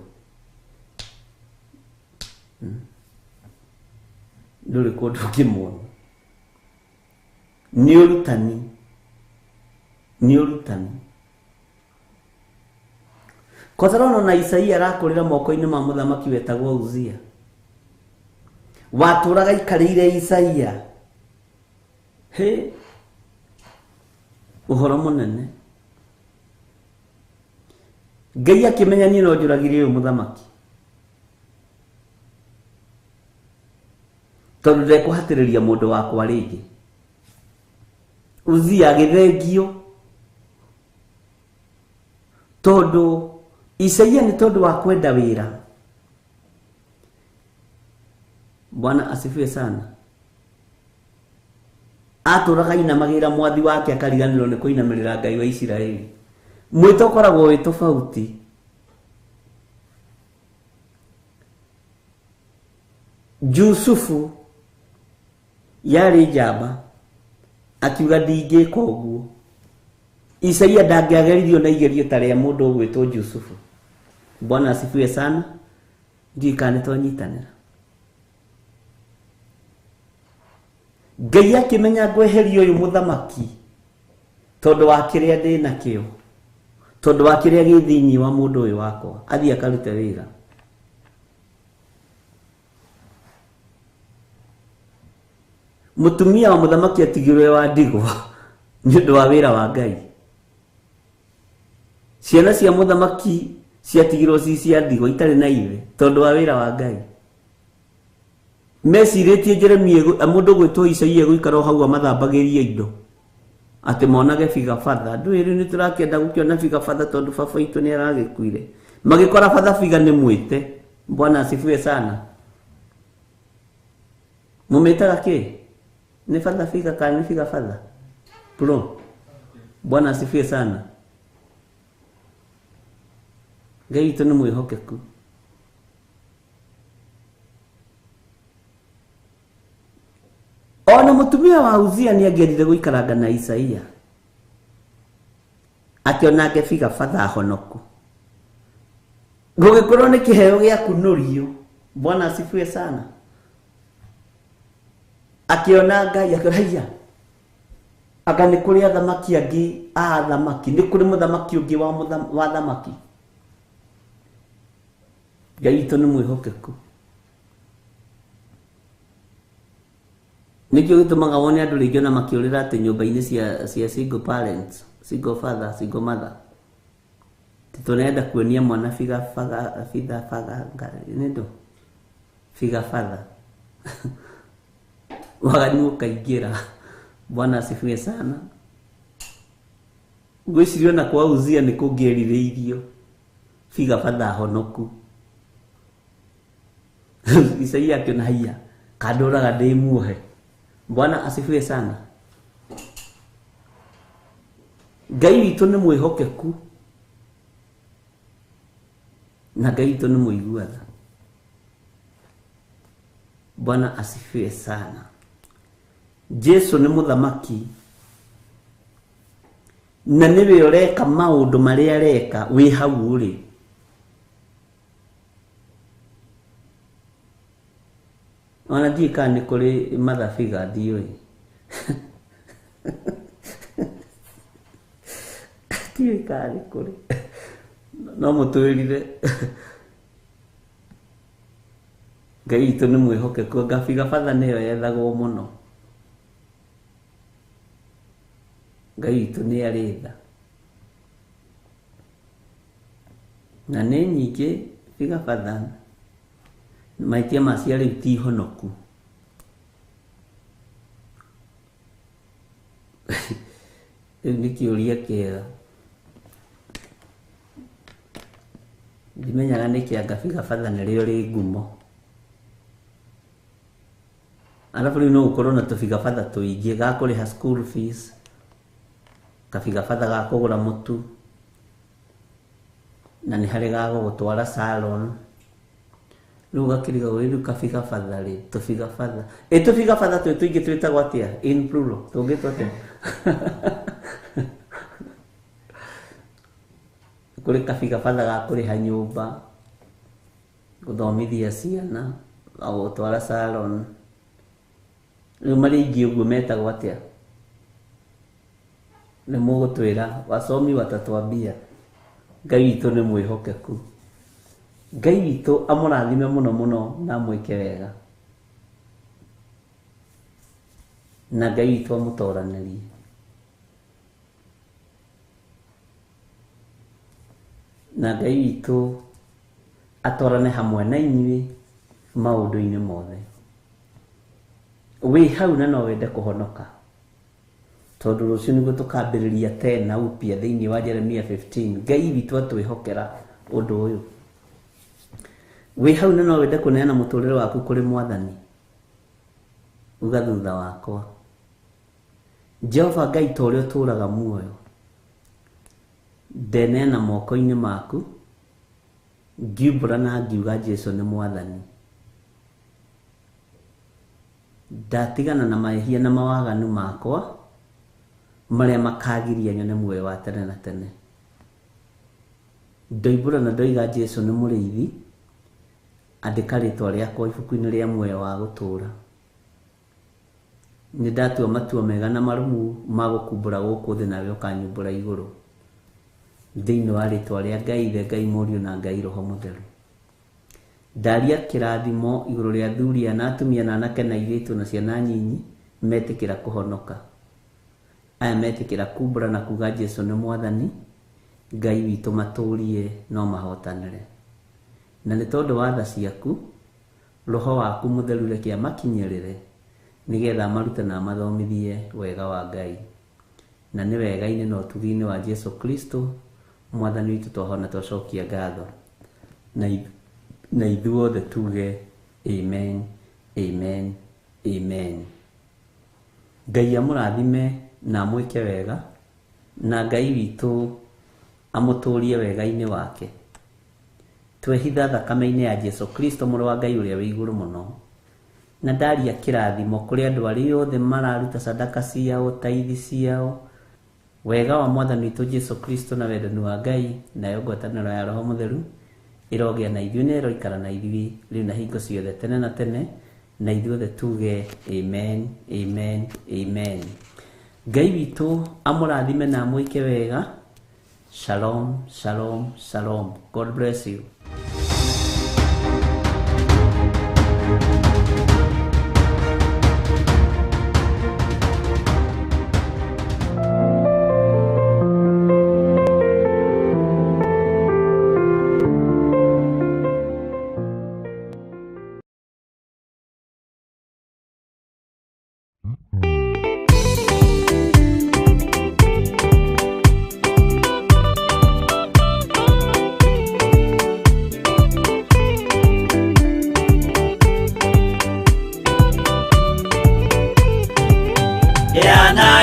nduri kundu kimwe ni urutani kotarona na Isaia arakurira moko-ini ma muthamaki wetagwo Uzia waturaga ikarire Isaia uhoro munene Ngai akimenya ni no njuragirie uyu muthamaki tondu ndekuhatiriria mundu wakwa ringi. Uzia agithengio tondu Isaia ni tondu wa kwenda wira. Bwana asifiwe sana. atũraga inamagĩra mwathi wake akariganĩrwo nĩ kũinamĩrĩra Ngai wa Isiraeli. Mwĩto ũkoragwo wĩ tofauti. Jusufu yarĩ njamba akiuga ndingĩka ũguo. Isaia ndangĩageririo na igerio ta rĩa mũndũ ũgwĩtwo Jusufu. Bwana asifiwe sana. Ndiũĩ kana nĩtwanyitanĩra. Ngai akĩmenya ngweheria ũyũ mũthamaki tondũ wa kĩrĩa ndĩ nakĩo, tondũ wa kĩrĩa gĩ thĩinĩ wa mũndũ ũyũ wakwa, athiĩ akarute wĩra. Mũtumia wa mũthamaki atigirwe wa ndigwa nĩ ũndũ wa wĩra wa Ngai. Ciana cia mũthamaki ciatigirwo cia ndigwa itarĩ na ithe tondũ wa wĩra wa Ngai. Mecirĩtie Jeremia mũndũ gwĩtwo Isaia gũikara hau amathambagĩrie indo atĩ monage bigabatha. Ndũĩ rĩu nĩtũrakĩenda gũkĩona bigabatha tondũ baba witũ nĩaragĩkuire. Magĩkora batha nĩ mwĩte. Bwana asifiwe sana. Mũmĩtaga kĩ? Nĩ batha figa kana nĩ bigabatha? Bro. Bwana asifiwe sana. Ngai witũ nĩ mwĩhokeku. Ona mũtumia wa Uzia nĩangĩendire gũikaranga na Isaia. Akĩona ngĩbiga batha honoku. Gũgĩkorwo nĩ kĩheo gĩa kũnorio. Bwana asifiwe sana. Akĩona Ngai akĩraiya. Aka nĩ kũrĩ athamaki angĩ a athamaki. Nĩ kũrĩ mũthamaki ũngĩ wa athamaki. Ngai witũ nĩ mwĩhokeku. Nikio gĩtũmaga wone andũ rĩngĩ ona makĩũrĩra atĩ nyũmba-inĩ cia single parents, single father, single mother. Tũnenda kuonia mwana figa nĩndũ figa father. Wagani ũkaingĩra. Bwana asifiwe sana. Ngwĩciria na kwa Uzia nĩ kũngĩerirĩirio figa father honoku. Isaia akĩona haiya kandũraga ndĩmuohe. Bwana asifiwe sana. Ngai witũ nĩ mwĩhokeku na Ngai witũ nĩ mũiguaga. Bwana asifiwe sana. Jesu nĩ mũthamaki na nĩwe ũreka maũndũ marĩa areka wĩ hau ũrĩ. Ona ndiũĩ kana nĩ kũrĩ mathabiga ndiũĩ. Ndiũĩ kana nĩ kũrĩ. No mũtwĩrire. Ngai witũ nĩ mwĩhokeku. Ngabiga batha nĩyo yethagwo mũno. Ngai witũ nĩ arĩ tha. Na nĩ nyingĩ biga batha. Maitia macia rĩu ti honoku. Rĩu nĩ kĩũria kĩega. Ndimenyaga nĩkĩ ngabiga batha nĩrĩo rĩ ngumo. Alafu rĩu no ũkorwo na tũbiga batha tũingĩ ga kũrĩha school fees, kabiga batha ga kũgũra mũtu, na nĩ harĩ ga gũgũtwara salon. Rĩu gakĩriga rĩu kabiga batha rĩ tũbiga batha. Tũbiga batha tũingĩ twĩtagwo atĩa in plural tũngĩtwo atĩa? Kũrĩ kabiga batha ga kũrĩha nyũmba, gũthomithia ciana, gũtwara salon. Rĩu marĩ ingĩ ũguo metagwo atĩa? Nĩ mũgũtwĩra wasomi watatuambia. Ngai witũ nĩ mwĩhokeku. Ngai witũ amũrathime mũno mũno na mwĩke wega. Na Ngai witũ amũtoranĩrie. Na Ngai witũ atorane hamwe na inyuĩ maũndũ-inĩ mothe. Wĩ hau na no wende kũhonoka. Tondũ rũciũ nĩguo tũkambĩrĩria tena upya thĩinĩ wa Jeremia 15. Ngai witũ atwĩhokera ũndũ ũyũ. Wĩ hau na no wende kũneana mũtũrĩre waku kũrĩ Mwathani. Uga thutha wakwa. Jehova Ngai ta ũrĩa ũtũũraga muoyo, ndeneana moko-inĩ maku, ngiumbũra na ngiuga Jesu nĩ Mwathani. Ndatigana na mahĩtia na mawaganu makwa marĩa makagiria nyone muoyo wa tene na tene. Ndoimbũra na ndoiga Jesu nĩ mũrĩithi, andĩka rĩtwa rĩakwa ibuku-inĩ rĩa muoyo wa gũtũũra. Nĩ ndatua matua mega na marumu ma gũkumbũra gũkũ thĩ, nawe ũkanyumbũra igũrũ, thĩinĩ wa rĩtwa rĩa Ngai Ithe, Ngai Mũriũ na Ngai Roho Mũtheru. Ndaria kĩrathimo igũrũ rĩa athuri na atumia na anake na airĩtu na ciana nyinyi metĩkĩra kũhonoka. Aya metĩkĩra kumbũra na kuga Jesu nĩ Mwathani, Ngai witũ matũũrie no mahotanĩre. Na nĩ tondũ wa tha ciaku, Roho waku Mũtheru reke amakinyĩrĩre, nĩgetha marute na mathomithie wega wa Ngai. Na nĩ wega-inĩ na ũtugi-inĩ wa Jesu Kristo Mwathani witũ twahona twacokia ngatho. Na ithuothe tuge amen, amen, amen. Ngai amũrathime na amwĩke wega, na Ngai witũ amũtũũrie wega-inĩ wake. Twehitha thakame-inĩ ya Jesu Kristo mũrũ wa Ngai ũrĩa wĩ igũrũ mũno. Na ndaria kĩrathimo kũrĩ andũ arĩa othe mararuta sadaka ciao, taithi ciao. Wega wa Mwathani witũ Jesu Kristo na wendani wa Ngai nayo ngwatanĩro ya Roho Mũtheru ĩrogĩa na ithuĩ na ĩroikara na ithuĩ rĩu na hingo ciothe tene na tene. Na ithuothe tuge amen, amen, amen. Ngai witũ amũrathime na amwĩke wega. Shalom, shalom, shalom. God bless you.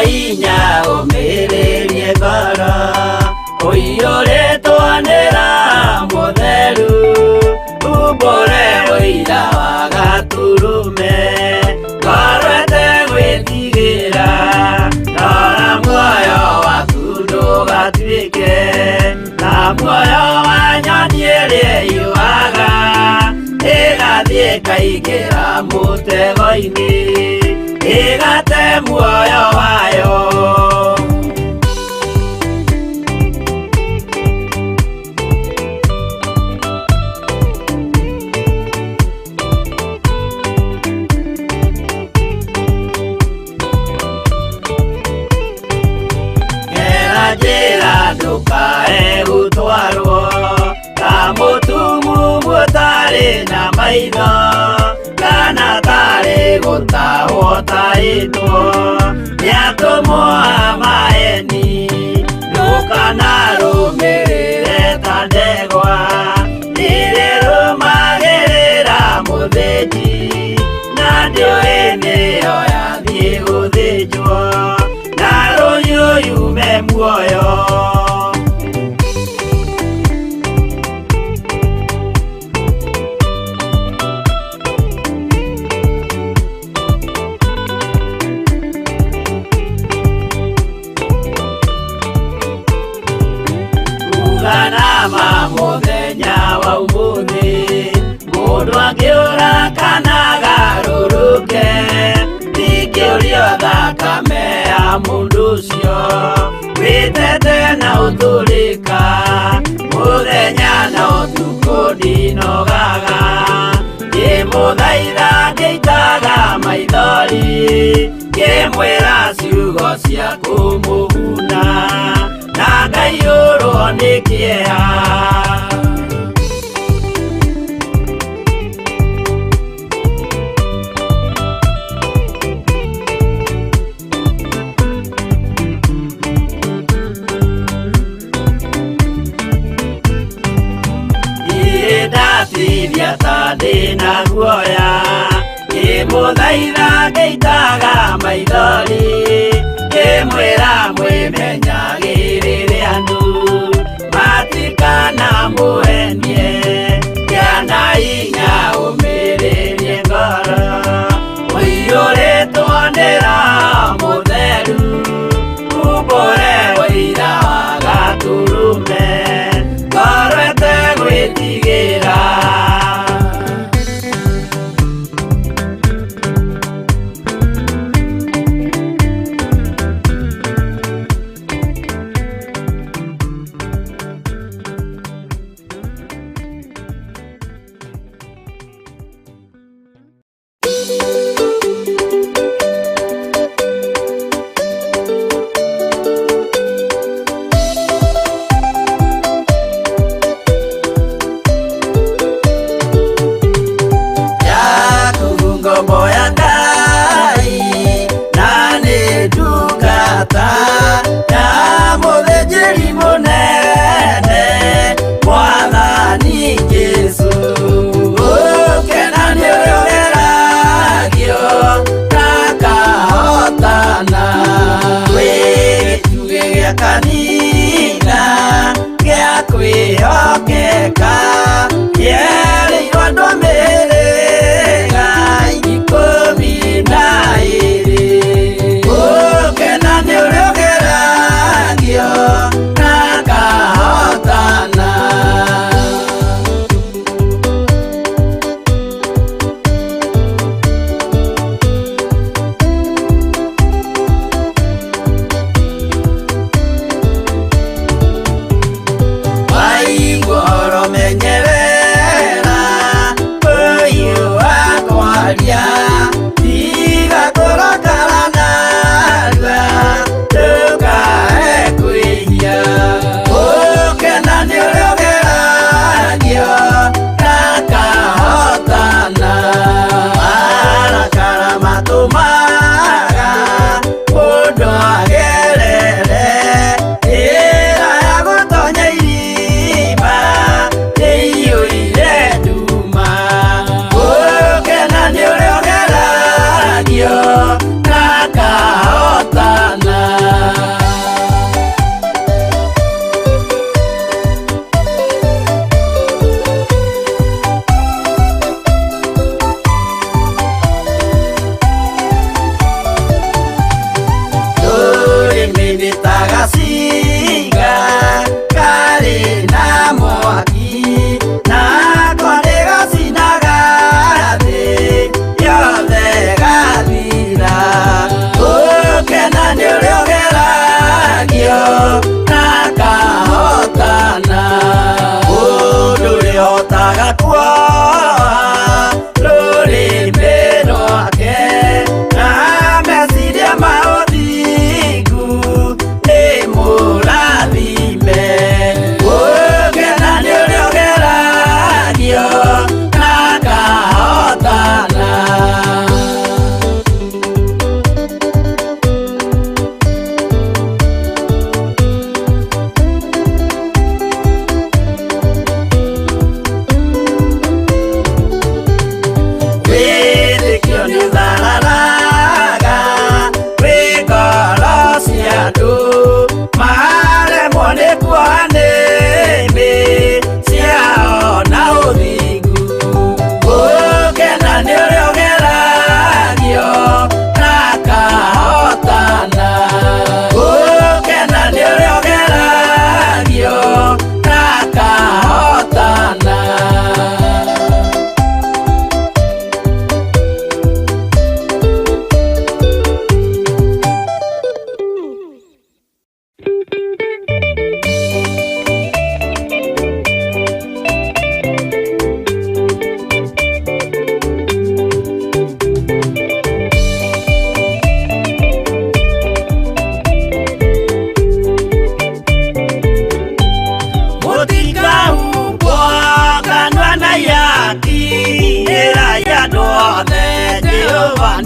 Inya ũmĩrĩrie ngoro, ũiyũrĩtwo nĩ Roho Mũtheru, umbũre ũira wa Gaturume, ngoro ĩtegwĩtigĩra, rora muoyo waku ndũgatuĩke na muoyo wa nyoni ĩrĩa ĩyũaga, ĩgathiĩ ĩkaingĩra mũtego-inĩ, ĩgate muoyo wayo. Gera njĩra ndũkae gũtwarwo ta mũtumumu ũtarĩ na maitho, kana tarĩ gũtahwo tahĩtwo nĩ atũmwo a maeni. Ndũkanarũmĩrĩre ta ndegwa ĩrĩrũmagĩrĩra mũthĩnji, na ndĩũĩ nĩyo yathiĩ gũthĩnjwo na rũhiũ yume muoyo. Nama mũthenya wa ũmũthĩ mũndũ angĩũra kana agarũrũke, ndingĩũrio thakame ya mũndũ ũcio wĩtete na ũtũrĩka, mũthenya na ũtukũ ndinogaga, ngĩmũthaitha ngĩitaga maithori, ngĩmwĩra ciugo cia kũmũguna, na ngaiyũrwo nĩ kĩeha. Ndatithia ta ndĩna guoya, ngĩmũthaitha ngĩitaga maithori, menyagĩrĩre andũ matikana mũhenie kĩana inya ũmĩrĩrie ngoro ũiyũrĩtwo nĩ Roho Mũtheru umbũre ũira wa Gatũrũme ngoro ĩtegwĩtigĩra.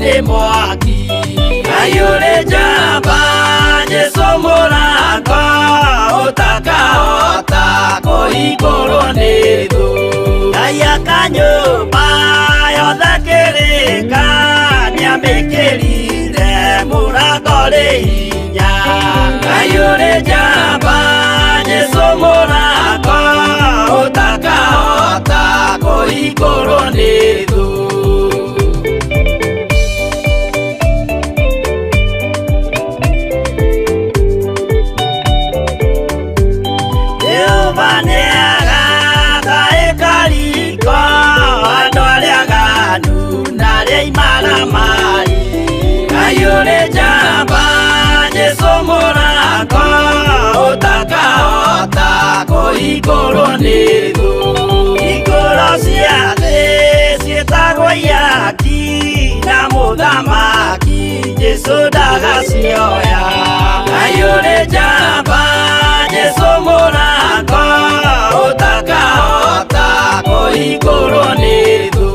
nĩ mwaki ayũrĩ njamba Jesũ mũrango ũtakahota kũhingũrwo nĩ thũ Ngai akanyũmba yothe kĩrĩka nĩamĩkĩrire mũrango rĩ hinya ikorwo nĩ thũ. Jehova nĩagathaĩka riko andũ arĩa aganu na arĩa imaramari. Kayũrĩ njamba Jesũ mũrango ũtakahota kũhingũrwo nĩ thũ. Hingũro cia thĩ ciĩtagwo ihaki na mũthamaki Jesũ ndagacioya. Kayũrĩ njamba Jesũ mũrango ũtakahota kũhingũrwo nĩ thũ.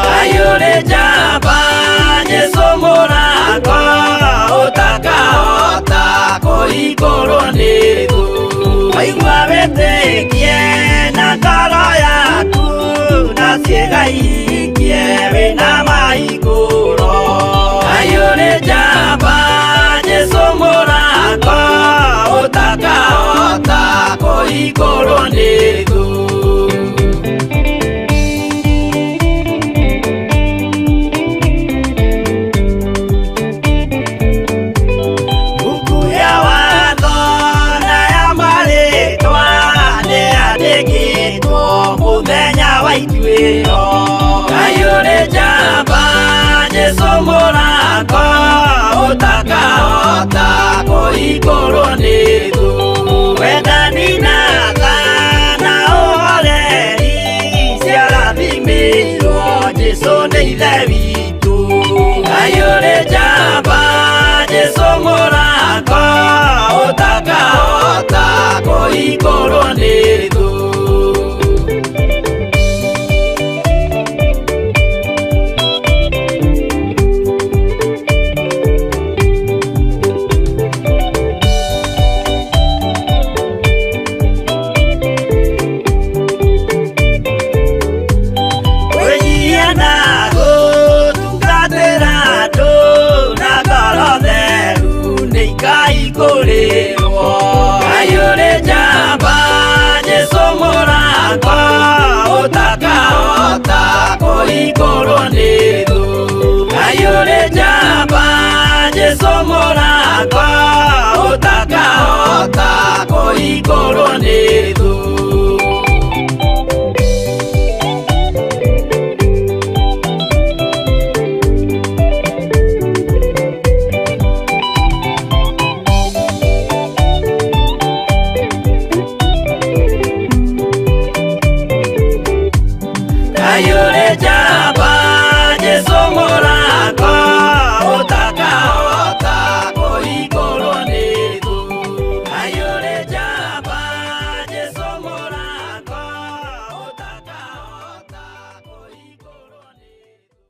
Kayũrĩ njamba Jesũ mũrango ũtakahota kũhingũrwo nĩ thũ. Waigua wĩtĩkie na ngoro yaku na ciĩga ihingie wĩna mahingũro. Kayũrĩ njamba Jesũ mũrango ũtakahota kũhingũrwo nĩ thũ. Kayũrĩ njamba Jesũ mũrango ũtakahota kũhingũrwo nĩ thũ. Wendani na tha na ũhoreri ciarathimĩirwo Jesũ nĩ ithe witũ. Kayũrĩ njamba Jesũ mũrango ũtakahota kũhingũrwo nĩ thũ. Kayũrĩ njamba Jesũ mũrango ũtakahota kũhingũrwo nĩ thũ. Kayũrĩ njamba Jesũ mũrango ũtakahota kũhingũrwo nĩ thũ. Kayũrĩ njamba Jesũ mũrango ũtakahota kũhingũrwo nĩ thũ. Kayũrĩ njamba Jesũ mũrango ũtakahota kũhingũrwo nĩ thũ.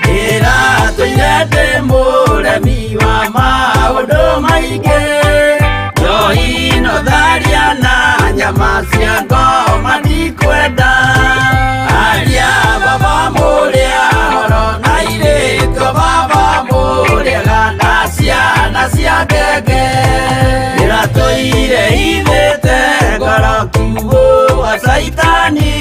Ndĩratũire mũremi wa maũndũ maingĩ, njohi no tharia na nyama cia ngoma ndikwenda. Aria baba mũrĩa horo na irĩko baba mũrĩega na ciana cia ngenge. Ndĩratũire ithĩte ngoro kiugo wa caitani,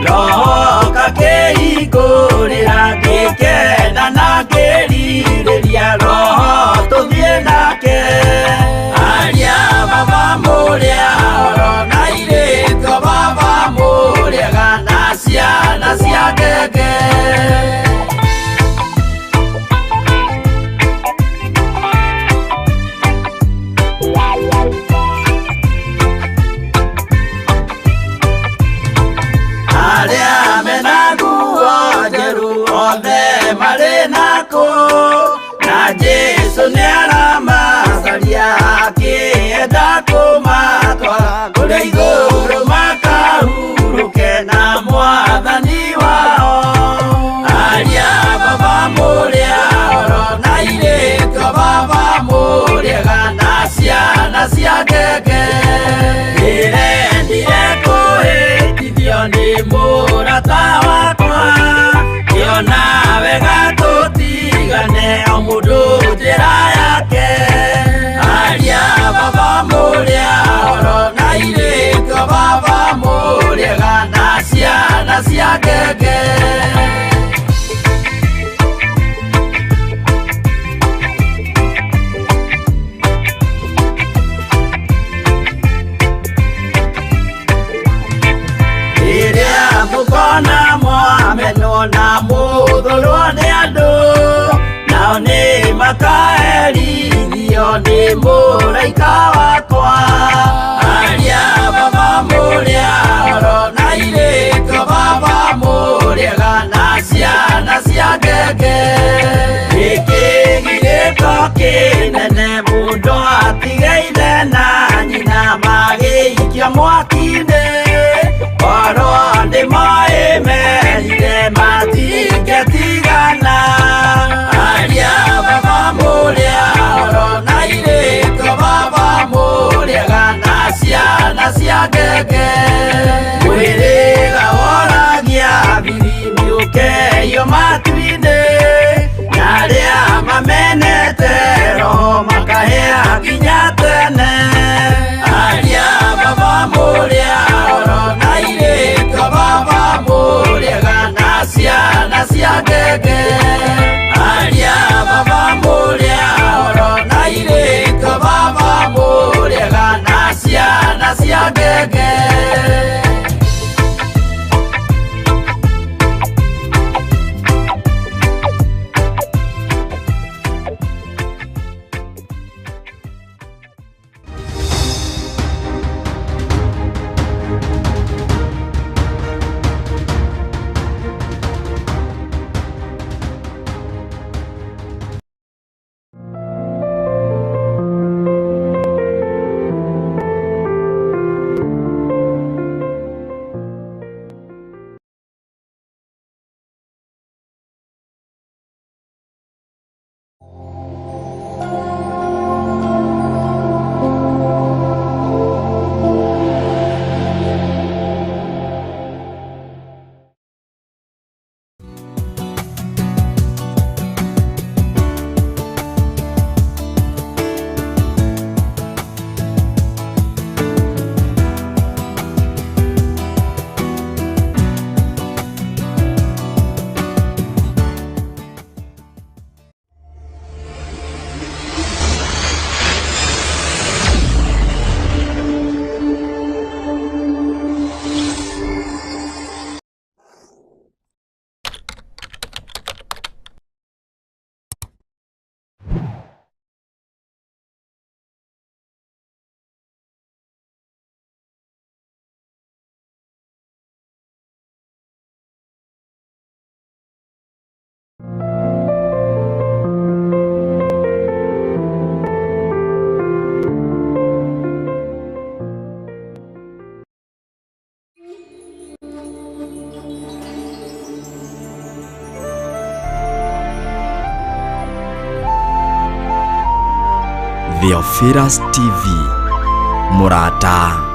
roho kakĩhingũrĩra ngĩkena na ngĩrirĩria roho tũthiĩ nake. Aria baba mũrĩa horo na irĩko baba mũrĩega na ciana cia ngenge. Aria mena nguo njerũ othe marĩ nakũ, na Jesũ nĩaramacaria akĩenda kũmatwara kũrĩa igũrũ makahurũke na Mwathani wao. Aria baba mũrĩa horo na irĩko baba mũrĩega na ciana cia ngenge. Ndĩrendire kũhĩtithio nĩ mũrata wakwa, ngĩona wega tũtigane o mũndũ njĩra yake. Aria baba mũrĩa horo na irĩko baba mũrĩega na ciana cia ngenge. Rĩrĩa mũkona mwamenwo na mũthũrwo nĩ andũ, nao nĩ makaherithio nĩ mũraika wakwa. Aria baba mũrĩa horo na irĩko baba mũrĩega na ciana cia ngenge. Gĩkĩ gĩrĩko kĩnene mũndũ atigeire na nyina magĩikia mwaki-inĩ, oro nĩmoĩmerire matingĩtigana. Aria baba mũrĩa horo na irĩko baba mũrĩega na ciana Theophilus TV, mũrata